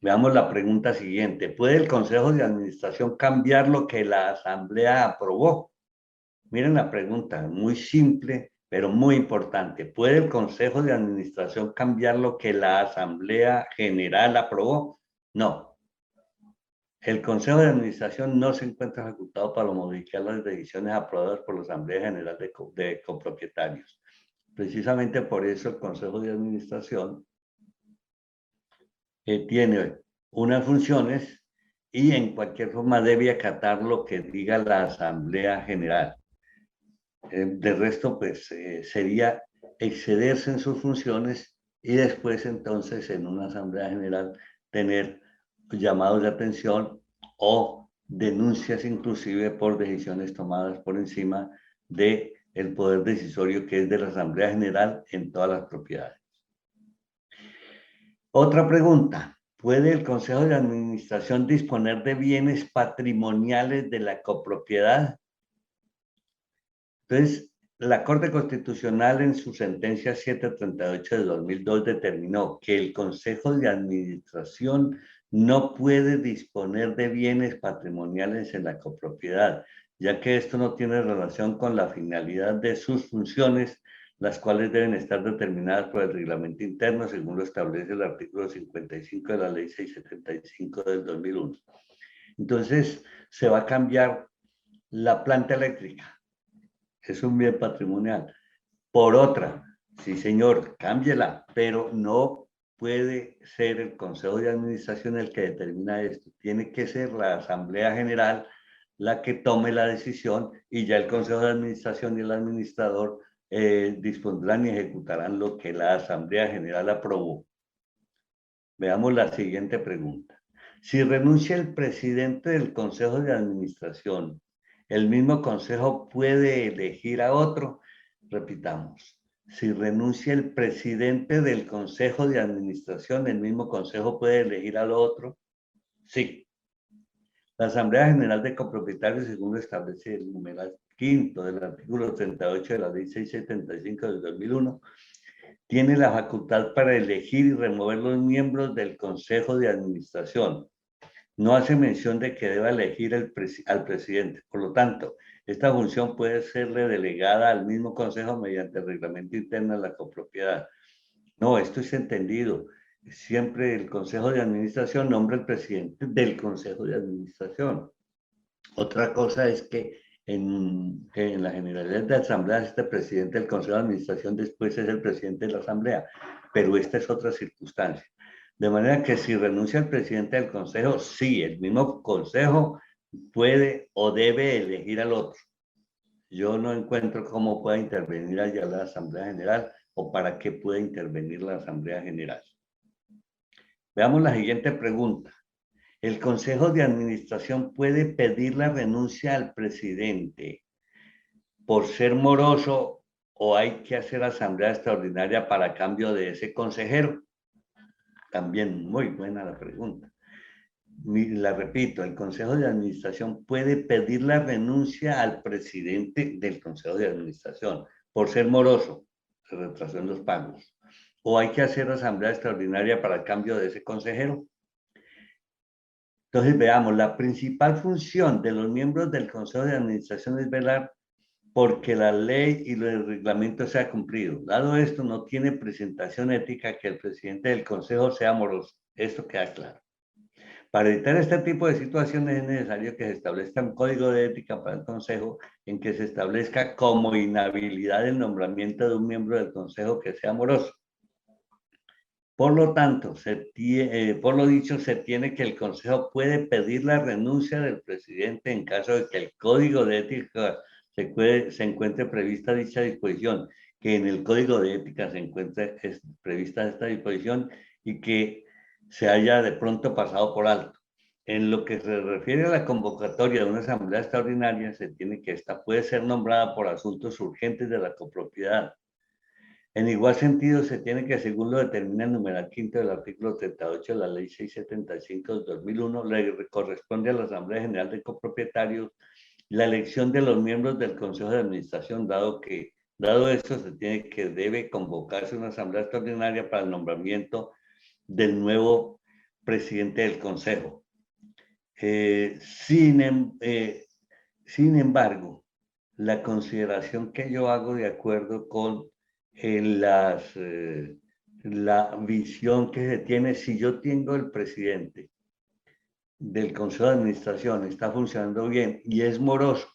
Veamos la pregunta siguiente. ¿Puede el Consejo de Administración cambiar lo que la Asamblea aprobó? Miren la pregunta, muy simple, pero muy importante. ¿Puede el Consejo de Administración cambiar lo que la Asamblea General aprobó? No. El Consejo de Administración no se encuentra facultado para modificar las decisiones aprobadas por la Asamblea General de Copropietarios. Precisamente por eso el Consejo de Administración tiene unas funciones y en cualquier forma debe acatar lo que diga la Asamblea General. De resto, pues sería excederse en sus funciones y después entonces en una Asamblea General tener llamados de atención o denuncias inclusive por decisiones tomadas por encima del poder decisorio que es de la Asamblea General en todas las propiedades. Otra pregunta. ¿Puede el Consejo de Administración disponer de bienes patrimoniales de la copropiedad? Entonces, la Corte Constitucional en su sentencia 738 de 2002 determinó que el Consejo de Administración no puede disponer de bienes patrimoniales en la copropiedad, ya que esto no tiene relación con la finalidad de sus funciones, las cuales deben estar determinadas por el reglamento interno, según lo establece el artículo 55 de la Ley 675 del 2001. Entonces, se va a cambiar la planta eléctrica. Es un bien patrimonial. Por otra, sí señor, cámbiela, pero no puede ser el Consejo de Administración el que determina esto. Tiene que ser la Asamblea General la que tome la decisión y ya el Consejo de Administración y el administrador dispondrán y ejecutarán lo que la Asamblea General aprobó. Veamos la siguiente pregunta. Si renuncia el presidente del Consejo de Administración, ¿el mismo consejo puede elegir a otro? Repitamos. Si renuncia el presidente del Consejo de Administración, ¿el mismo consejo puede elegir al otro? Sí. La Asamblea General de Copropietarios, según lo establece el numeral quinto del artículo 38 de la Ley 675 del 2001, tiene la facultad para elegir y remover los miembros del Consejo de Administración. No hace mención de que deba elegir al presidente. Por lo tanto, esta función puede serle delegada al mismo Consejo mediante el reglamento interno de la copropiedad. No, esto es entendido. Siempre el Consejo de Administración nombra al presidente del Consejo de Administración. Otra cosa es que en la generalidad de asambleas, este presidente del Consejo de Administración después es el presidente de la asamblea, pero esta es otra circunstancia. De manera que si renuncia el presidente del consejo, sí, el mismo consejo puede o debe elegir al otro. Yo no encuentro cómo pueda intervenir allá la Asamblea General o para qué puede intervenir la Asamblea General. Veamos la siguiente pregunta. ¿El Consejo de Administración puede pedir la renuncia al presidente por ser moroso o hay que hacer asamblea extraordinaria para cambio de ese consejero? También muy buena la pregunta. La repito, el Consejo de Administración puede pedir la renuncia al presidente del Consejo de Administración por ser moroso, se retrasó en los pagos, o hay que hacer asamblea extraordinaria para el cambio de ese consejero. Entonces, veamos, la principal función de los miembros del Consejo de Administración es velar porque la ley y el reglamento sea cumplido. Dado esto, no tiene presentación ética que el presidente del Consejo sea moroso. Esto queda claro. Para evitar este tipo de situaciones es necesario que se establezca un código de ética para el Consejo en que se establezca como inhabilidad el nombramiento de un miembro del Consejo que sea moroso. Por lo tanto, por lo dicho, se tiene que el Consejo puede pedir la renuncia del presidente en caso de que el Código de Ética se encuentre prevista dicha disposición, que en el Código de Ética se encuentre prevista esta disposición y que se haya de pronto pasado por alto. En lo que se refiere a la convocatoria de una asamblea extraordinaria, se tiene que esta puede ser nombrada por asuntos urgentes de la copropiedad. En igual sentido, se tiene que, según lo determina el numeral quinto del artículo 38 de la Ley 675 de 2001, le corresponde a la Asamblea General de Copropietarios la elección de los miembros del Consejo de Administración, dado esto, debe convocarse una Asamblea Extraordinaria para el nombramiento del nuevo presidente del Consejo. Sin embargo, la consideración que yo hago de acuerdo con la visión que se tiene, si yo tengo el presidente del Consejo de Administración, está funcionando bien y es moroso,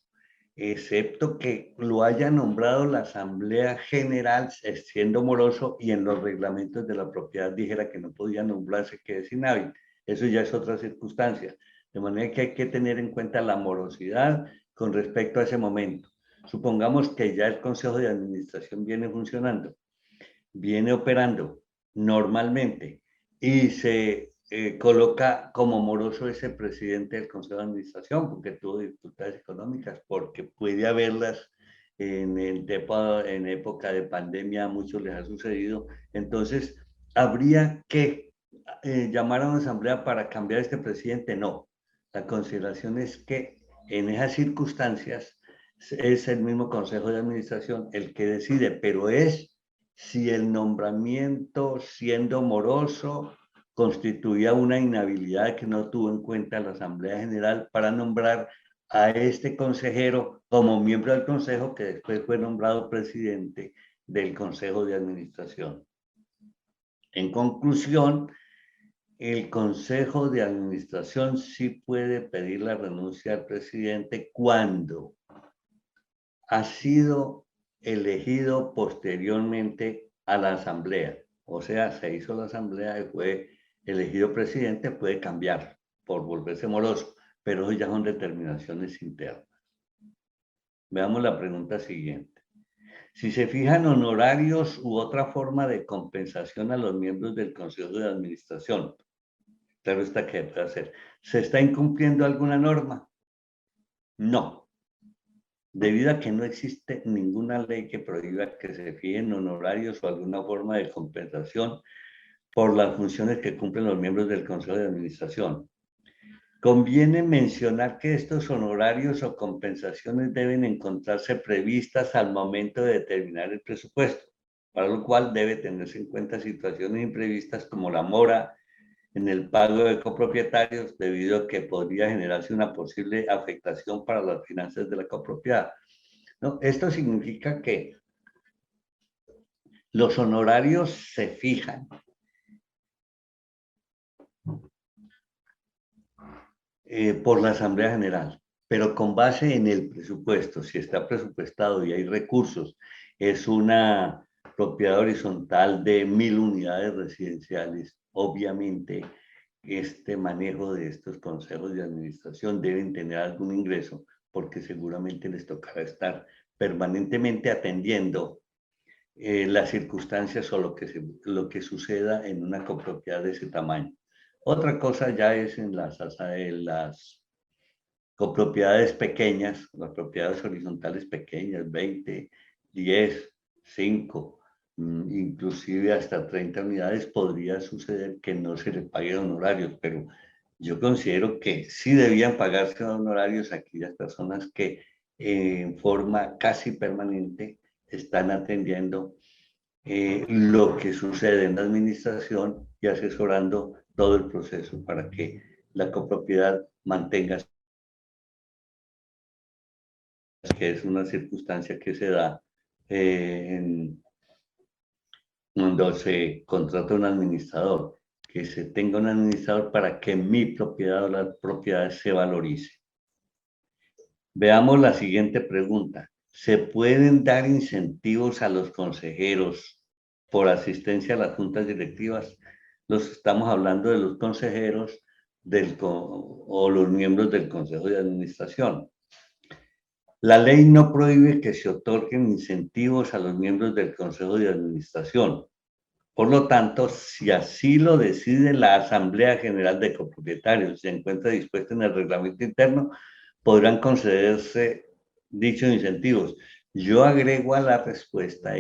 excepto que lo haya nombrado la Asamblea General siendo moroso y en los reglamentos de la propiedad dijera que no podía nombrarse, que es inhábil. Eso ya es otra circunstancia. De manera que hay que tener en cuenta la morosidad con respecto a ese momento. Supongamos que ya el Consejo de Administración viene funcionando, viene operando normalmente y se coloca como moroso ese presidente del Consejo de Administración porque tuvo dificultades económicas, porque puede haberlas en época de pandemia, a muchos les ha sucedido. Entonces, ¿habría que llamar a una asamblea para cambiar este presidente? No. La consideración es que en esas circunstancias es el mismo Consejo de Administración el que decide, pero es si el nombramiento, siendo moroso, constituía una inhabilidad que no tuvo en cuenta la Asamblea General para nombrar a este consejero como miembro del Consejo, que después fue nombrado presidente del Consejo de Administración. En conclusión, el Consejo de Administración sí puede pedir la renuncia al presidente cuando ha sido elegido posteriormente a la asamblea. O sea, se hizo la asamblea y fue elegido presidente, puede cambiar por volverse moroso, pero eso ya son determinaciones internas. Veamos la pregunta siguiente. Si se fijan honorarios u otra forma de compensación a los miembros del Consejo de Administración, claro está que puede hacer. ¿Se está incumpliendo alguna norma? No. Debido a que no existe ninguna ley que prohíba que se fijen honorarios o alguna forma de compensación por las funciones que cumplen los miembros del Consejo de Administración. Conviene mencionar que estos honorarios o compensaciones deben encontrarse previstas al momento de determinar el presupuesto, para lo cual debe tenerse en cuenta situaciones imprevistas como la mora en el pago de copropietarios, debido a que podría generarse una posible afectación para las finanzas de la copropiedad. ¿No? Esto significa que los honorarios se fijan por la Asamblea General, pero con base en el presupuesto. Si está presupuestado y hay recursos, es una propiedad horizontal de 1000 unidades residenciales. Obviamente, este manejo de estos consejos de administración deben tener algún ingreso, porque seguramente les tocará estar permanentemente atendiendo las circunstancias o lo que suceda en una copropiedad de ese tamaño. Otra cosa ya es en las copropiedades pequeñas, las propiedades horizontales pequeñas, 20, 10, 5, inclusive hasta 30 unidades, podría suceder que no se les pague honorarios, pero yo considero que sí debían pagarse honorarios a aquellas personas que en forma casi permanente están atendiendo lo que sucede en la administración y asesorando todo el proceso para que la copropiedad mantenga, que es una circunstancia que se da cuando se contrata un administrador, que se tenga un administrador para que mi propiedad o las propiedades se valorice. Veamos la siguiente pregunta. ¿Se pueden dar incentivos a los consejeros por asistencia a las juntas directivas? Estamos hablando de los consejeros o los miembros del Consejo de Administración. La ley no prohíbe que se otorguen incentivos a los miembros del Consejo de Administración. Por lo tanto, si así lo decide la Asamblea General de Copropietarios, se encuentra dispuesta en el reglamento interno, podrán concederse dichos incentivos. Yo agrego a la respuesta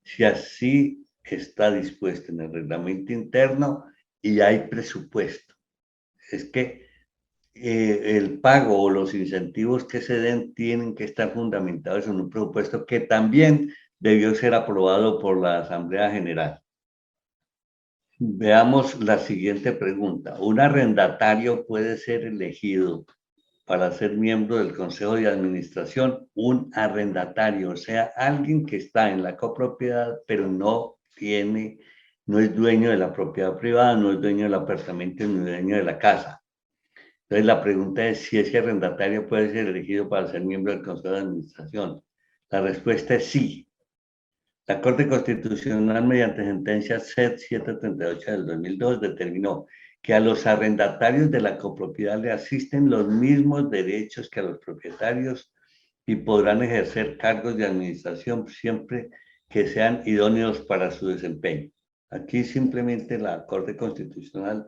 si así está dispuesto en el reglamento interno y hay presupuesto. Es que el pago o los incentivos que se den tienen que estar fundamentados en un presupuesto que también debió ser aprobado por la Asamblea General. Veamos la siguiente pregunta. ¿Un arrendatario puede ser elegido para ser miembro del Consejo de Administración? Un arrendatario, o sea, alguien que está en la copropiedad, pero no es dueño de la propiedad privada, no es dueño del apartamento, no es dueño de la casa. Entonces, la pregunta es si ese arrendatario puede ser elegido para ser miembro del Consejo de Administración. La respuesta es sí. La Corte Constitucional, mediante sentencia CET 738 del 2002, determinó que a los arrendatarios de la copropiedad le asisten los mismos derechos que a los propietarios y podrán ejercer cargos de administración siempre que sean idóneos para su desempeño. Aquí simplemente la Corte Constitucional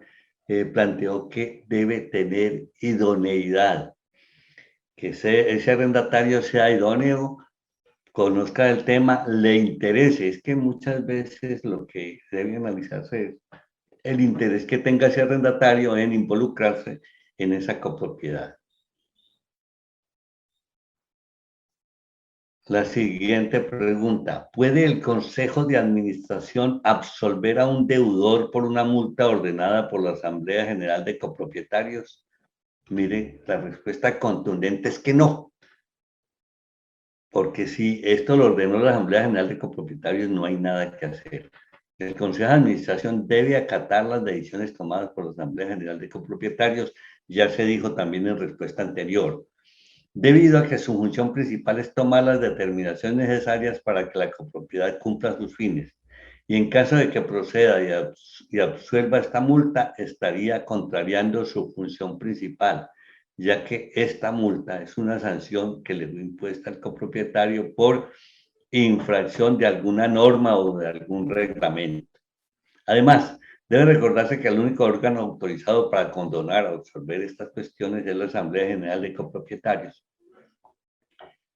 planteó que debe tener idoneidad, que ese arrendatario sea idóneo, conozca el tema, le interese. Es que muchas veces lo que debe analizarse es el interés que tenga ese arrendatario en involucrarse en esa copropiedad. La siguiente pregunta. ¿Puede el Consejo de Administración absolver a un deudor por una multa ordenada por la Asamblea General de Copropietarios? Mire, la respuesta contundente es que no. Porque si esto lo ordenó la Asamblea General de Copropietarios, no hay nada que hacer. El Consejo de Administración debe acatar las decisiones tomadas por la Asamblea General de Copropietarios, ya se dijo también en respuesta anterior, debido a que su función principal es tomar las determinaciones necesarias para que la copropiedad cumpla sus fines. Y en caso de que proceda y absuelva esta multa, estaría contrariando su función principal, ya que esta multa es una sanción que le fue impuesta al copropietario por infracción de alguna norma o de algún reglamento. Además, debe recordarse que el único órgano autorizado para condonar o absorber estas cuestiones es la Asamblea General de Copropietarios.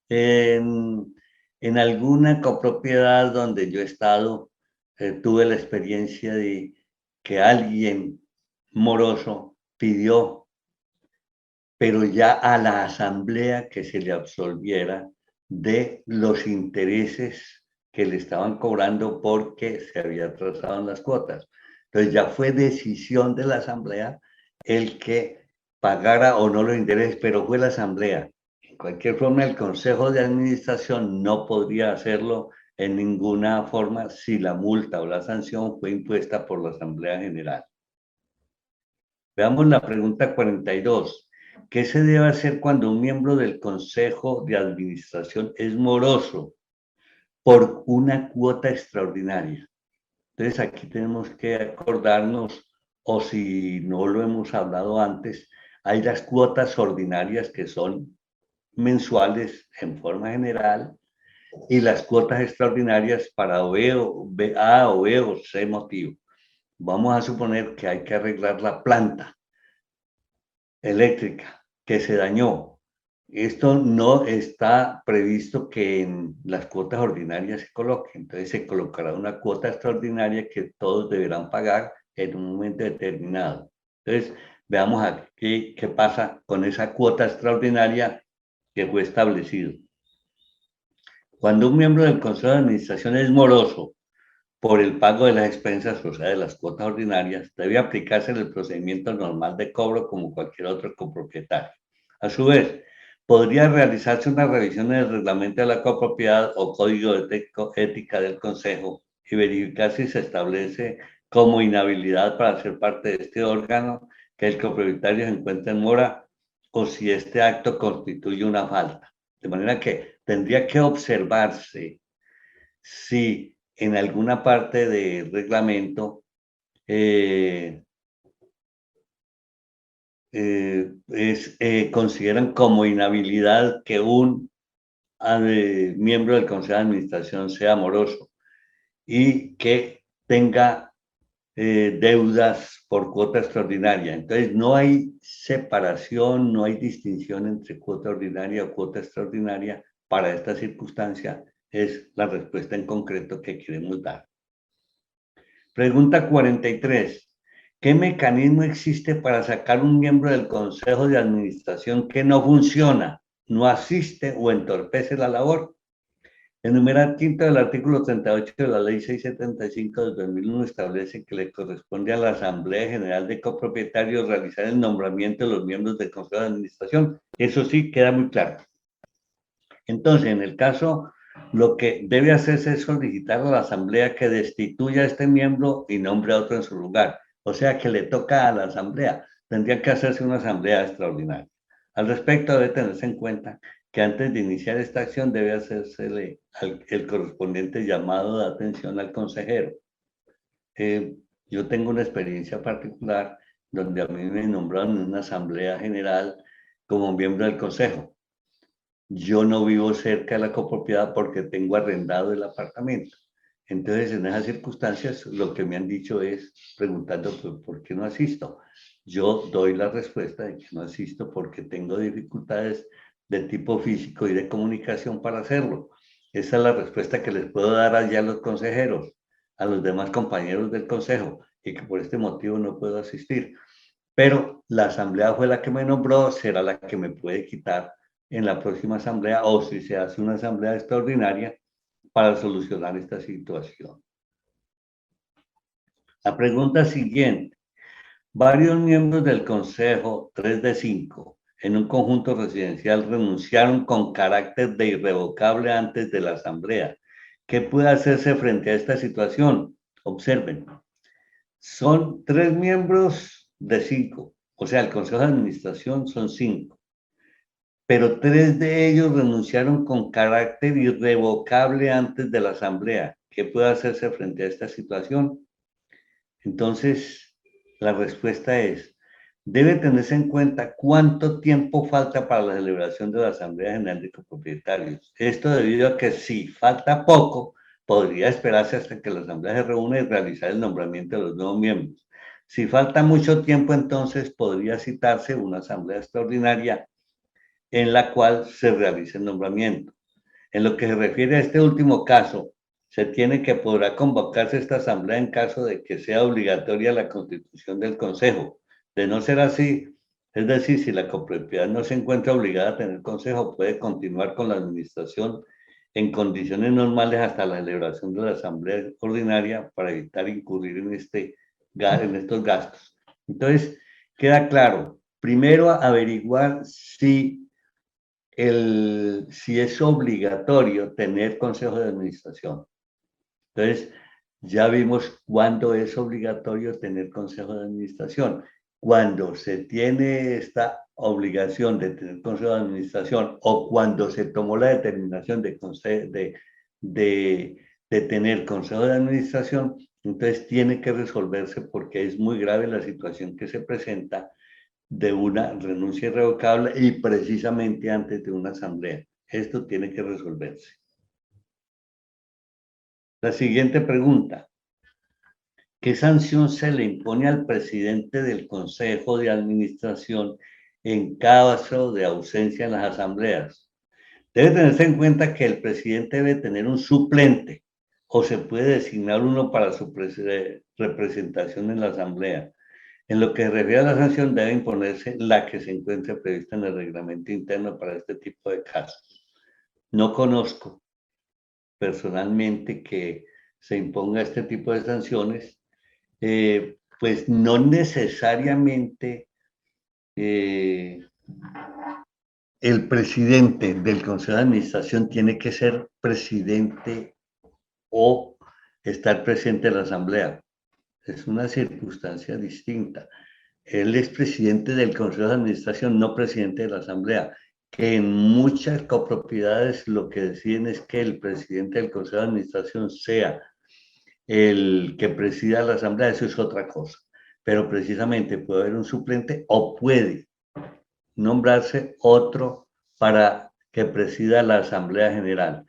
En alguna copropiedad donde yo he estado, tuve la experiencia de que alguien moroso pidió, pero ya a la asamblea que se le absolviera de los intereses que le estaban cobrando porque se había atrasado en las cuotas. Entonces ya fue decisión de la asamblea el que pagara o no los intereses, pero fue la asamblea. En cualquier forma, el Consejo de Administración no podría hacerlo en ninguna forma si la multa o la sanción fue impuesta por la Asamblea General. Veamos la pregunta 42. ¿Qué se debe hacer cuando un miembro del Consejo de Administración es moroso por una cuota extraordinaria? Entonces aquí tenemos que acordarnos, o si no lo hemos hablado antes, hay las cuotas ordinarias que son mensuales en forma general y las cuotas extraordinarias para A o B o C motivo. Vamos a suponer que hay que arreglar la planta eléctrica que se dañó. Esto no está previsto que en las cuotas ordinarias se coloque. Entonces se colocará una cuota extraordinaria que todos deberán pagar en un momento determinado. Entonces veamos aquí qué pasa con esa cuota extraordinaria que fue establecido. Cuando un miembro del Consejo de Administración es moroso por el pago de las expensas, o sea, de las cuotas ordinarias, debe aplicarse el procedimiento normal de cobro como cualquier otro copropietario. A su vez, podría realizarse una revisión del reglamento de la copropiedad o código de ética del Consejo y verificar si se establece como inhabilidad para ser parte de este órgano, que el copropietario se encuentre en mora o si este acto constituye una falta. De manera que tendría que observarse si en alguna parte del reglamento consideran como inhabilidad que un miembro del Consejo de Administración sea moroso y que tenga deudas por cuota extraordinaria. Entonces, no hay separación, no hay distinción entre cuota ordinaria o cuota extraordinaria para esta circunstancia. Es la respuesta en concreto que queremos dar. Pregunta 43. ¿Qué mecanismo existe para sacar un miembro del Consejo de Administración que no funciona, no asiste o entorpece la labor? El numeral quinto del artículo 38 de la Ley 675 de 2001 establece que le corresponde a la Asamblea General de Copropietarios realizar el nombramiento de los miembros del Consejo de Administración. Eso sí queda muy claro. Entonces, en el caso, lo que debe hacerse es solicitar a la Asamblea que destituya a este miembro y nombre a otro en su lugar. O sea, que le toca a la Asamblea. Tendría que hacerse una Asamblea extraordinaria. Al respecto, debe tenerse en cuenta que antes de iniciar esta acción debe hacerse el correspondiente llamado de atención al consejero. Yo tengo una experiencia particular donde a mí me nombraron en una asamblea general como miembro del consejo. Yo no vivo cerca de la copropiedad porque tengo arrendado el apartamento. Entonces, en esas circunstancias, lo que me han dicho es, preguntando por qué no asisto. Yo doy la respuesta de que no asisto porque tengo dificultades de tipo físico y de comunicación para hacerlo. Esa es la respuesta que les puedo dar allá a los consejeros, a los demás compañeros del consejo, y que por este motivo no puedo asistir. Pero la asamblea fue la que me nombró, será la que me puede quitar en la próxima asamblea o si se hace una asamblea extraordinaria para solucionar esta situación. La pregunta siguiente. Varios miembros del Consejo, 3 de 5, en un conjunto residencial renunciaron con carácter de irrevocable antes de la asamblea. ¿Qué puede hacerse frente a esta situación? Observen. Son 3 miembros de 5, o sea, el Consejo de Administración son 5. Pero 3 de ellos renunciaron con carácter irrevocable antes de la asamblea. ¿Qué puede hacerse frente a esta situación? Entonces, la respuesta es, debe tenerse en cuenta cuánto tiempo falta para la celebración de la Asamblea General de Copropietarios. Esto debido a que si falta poco, podría esperarse hasta que la Asamblea se reúna y realizar el nombramiento de los nuevos miembros. Si falta mucho tiempo, entonces podría citarse una Asamblea Extraordinaria en la cual se realice el nombramiento. En lo que se refiere a este último caso, se tiene que podrá convocarse esta asamblea en caso de que sea obligatoria la constitución del consejo. De no ser así, es decir, si la copropiedad no se encuentra obligada a tener consejo, puede continuar con la administración en condiciones normales hasta la celebración de la asamblea ordinaria para evitar incurrir en estos gastos. Entonces, queda claro, primero averiguar si es obligatorio tener consejo de administración. Entonces, ya vimos cuándo es obligatorio tener consejo de administración. Cuando se tiene esta obligación de tener consejo de administración o cuando se tomó la determinación de tener consejo de administración, entonces tiene que resolverse porque es muy grave la situación que se presenta de una renuncia irrevocable y precisamente antes de una asamblea. Esto tiene que resolverse. La siguiente pregunta. ¿Qué sanción se le impone al presidente del Consejo de Administración en caso de ausencia en las asambleas? Debe tenerse en cuenta que el presidente debe tener un suplente o se puede designar uno para su representación en la asamblea. En lo que se refiere a la sanción, debe imponerse la que se encuentre prevista en el reglamento interno para este tipo de casos. No conozco personalmente que se imponga este tipo de sanciones, pues no necesariamente el presidente del Consejo de Administración tiene que ser presidente o estar presente en la asamblea. es una circunstancia distinta. Él es presidente del Consejo de Administración, no presidente de la Asamblea, que en muchas copropiedades lo que deciden es que el presidente del Consejo de Administración sea el que presida la Asamblea, eso es otra cosa. Pero precisamente puede haber un suplente o puede nombrarse otro para que presida la Asamblea General.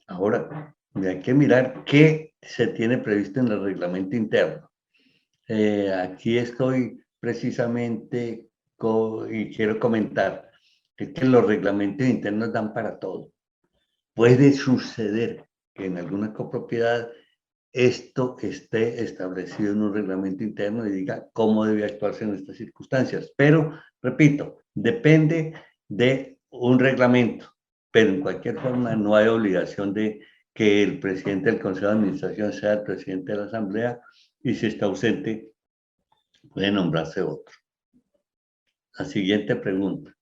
Ahora, hay que mirar qué se tiene previsto en el reglamento interno. Aquí estoy precisamente y quiero comentar que los reglamentos internos dan para todo. Puede suceder que en alguna copropiedad esto esté establecido en un reglamento interno y diga cómo debe actuarse en estas circunstancias. Pero, repito, depende de un reglamento, pero en cualquier forma no hay obligación de que el presidente del Consejo de Administración sea el presidente de la Asamblea y si está ausente puede nombrarse otro. La siguiente pregunta.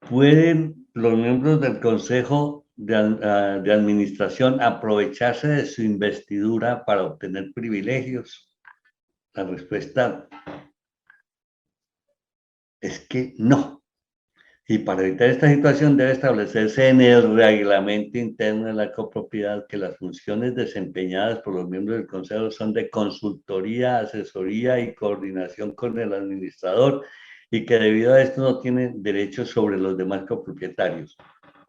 ¿Pueden los miembros del Consejo de Administración aprovecharse de su investidura para obtener privilegios? La respuesta es que no. Y para evitar esta situación debe establecerse en el reglamento interno de la copropiedad que las funciones desempeñadas por los miembros del Consejo son de consultoría, asesoría y coordinación con el administrador y que debido a esto no tienen derechos sobre los demás copropietarios.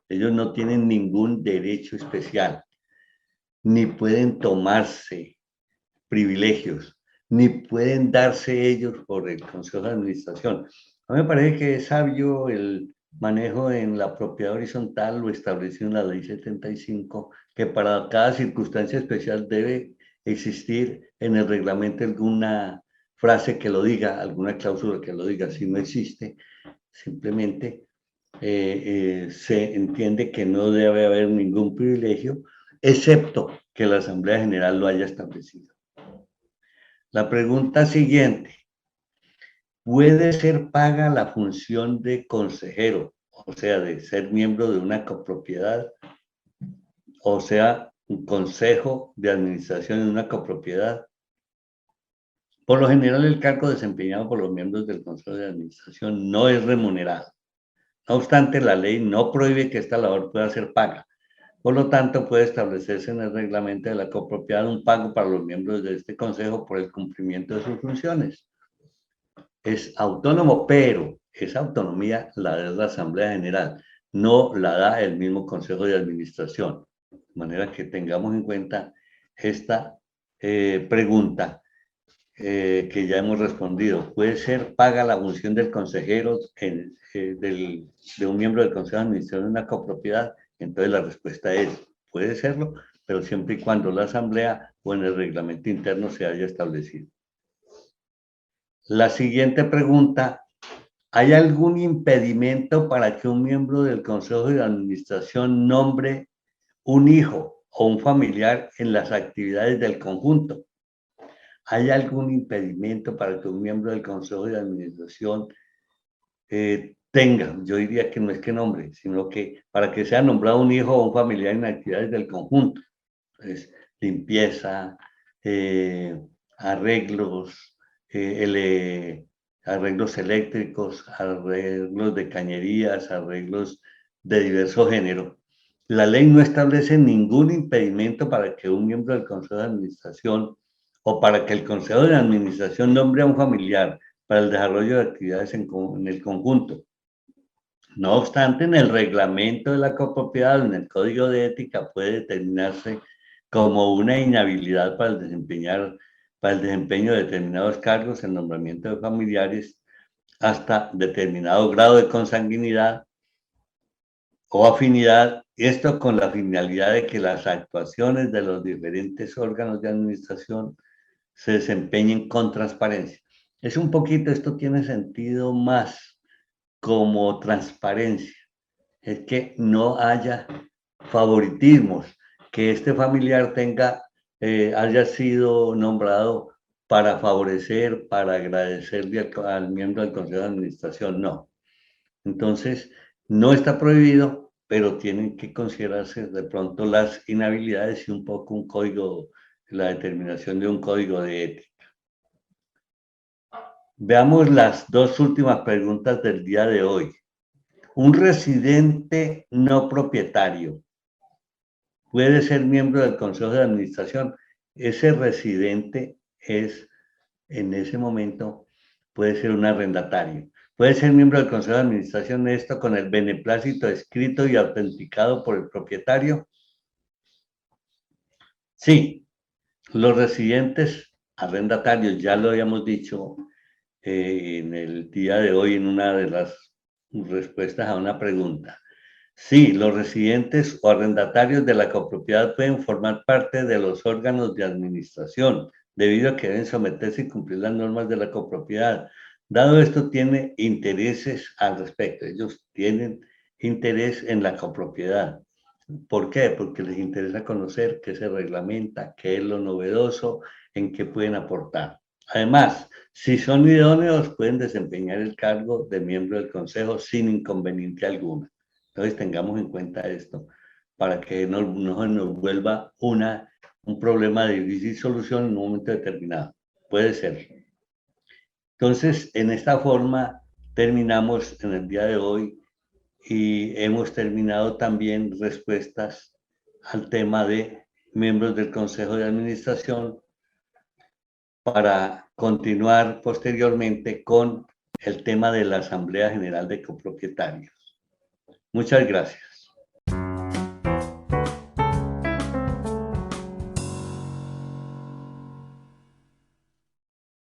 Ellos no tienen ningún derecho especial, ni pueden tomarse privilegios, ni pueden darse ellos por el Consejo de Administración. A mí me parece que es sabio el manejo en la propiedad horizontal, lo establecido en la Ley 75, que para cada circunstancia especial debe existir en el reglamento alguna frase que lo diga, alguna cláusula que lo diga. Si no existe, simplemente se entiende que no debe haber ningún privilegio, excepto que la Asamblea General lo haya establecido. La pregunta siguiente, ¿puede ser paga la función de consejero, o sea, de ser miembro de una copropiedad, o sea, un consejo de administración de una copropiedad? Por lo general, el cargo desempeñado por los miembros del Consejo de Administración no es remunerado. No obstante, la ley no prohíbe que esta labor pueda ser paga. Por lo tanto, puede establecerse en el reglamento de la copropiedad un pago para los miembros de este consejo por el cumplimiento de sus funciones. Es autónomo, pero esa autonomía la da la Asamblea General, no la da el mismo Consejo de Administración. De manera que tengamos en cuenta esta pregunta que ya hemos respondido. ¿Puede ser paga la función del consejero de un miembro del Consejo de Administración de una copropiedad? Entonces la respuesta es, puede serlo, pero siempre y cuando la Asamblea o en el reglamento interno se haya establecido. La siguiente pregunta, ¿hay algún impedimento para que un miembro del Consejo de Administración nombre un hijo o un familiar en las actividades del conjunto? ¿Hay algún impedimento para que un miembro del Consejo de Administración tenga, yo diría que no es que nombre, sino que para que sea nombrado un hijo o un familiar en actividades del conjunto? Pues, limpieza, arreglos, arreglos eléctricos, arreglos de cañerías, arreglos de diverso género. La ley no establece ningún impedimento para que un miembro del Consejo de Administración o para que el Consejo de Administración nombre a un familiar para el desarrollo de actividades en el conjunto. No obstante, en el reglamento de la copropiedad, en el código de ética, puede determinarse como una inhabilidad para el desempeño de determinados cargos, el nombramiento de familiares hasta determinado grado de consanguinidad o afinidad, esto con la finalidad de que las actuaciones de los diferentes órganos de administración se desempeñen con transparencia. Es un poquito, esto tiene sentido más como transparencia, es que no haya favoritismos, que este familiar haya sido nombrado para favorecer, para agradecerle al miembro del Consejo de Administración, no. Entonces, no está prohibido, pero tienen que considerarse de pronto las inhabilidades y un poco la determinación de un código de ética. Veamos las dos últimas preguntas del día de hoy. Un residente no propietario puede ser miembro del Consejo de Administración. Ese residente es, en ese momento, puede ser un arrendatario. Puede ser miembro del Consejo de Administración, esto con el beneplácito escrito y autenticado por el propietario. Sí, los residentes arrendatarios, ya lo habíamos dicho en el día de hoy en una de las respuestas a una pregunta. Sí, los residentes o arrendatarios de la copropiedad pueden formar parte de los órganos de administración, debido a que deben someterse y cumplir las normas de la copropiedad. Dado esto, tiene intereses al respecto. Ellos tienen interés en la copropiedad. ¿Por qué? Porque les interesa conocer qué se reglamenta, qué es lo novedoso, en qué pueden aportar. Además, si son idóneos, pueden desempeñar el cargo de miembro del consejo sin inconveniente alguno. Entonces, tengamos en cuenta esto para que no se nos vuelva un problema de difícil solución en un momento determinado. Puede ser. Entonces, en esta forma terminamos en el día de hoy y hemos terminado también respuestas al tema de miembros del Consejo de Administración para continuar posteriormente con el tema de la Asamblea General de Copropietarios. Muchas gracias.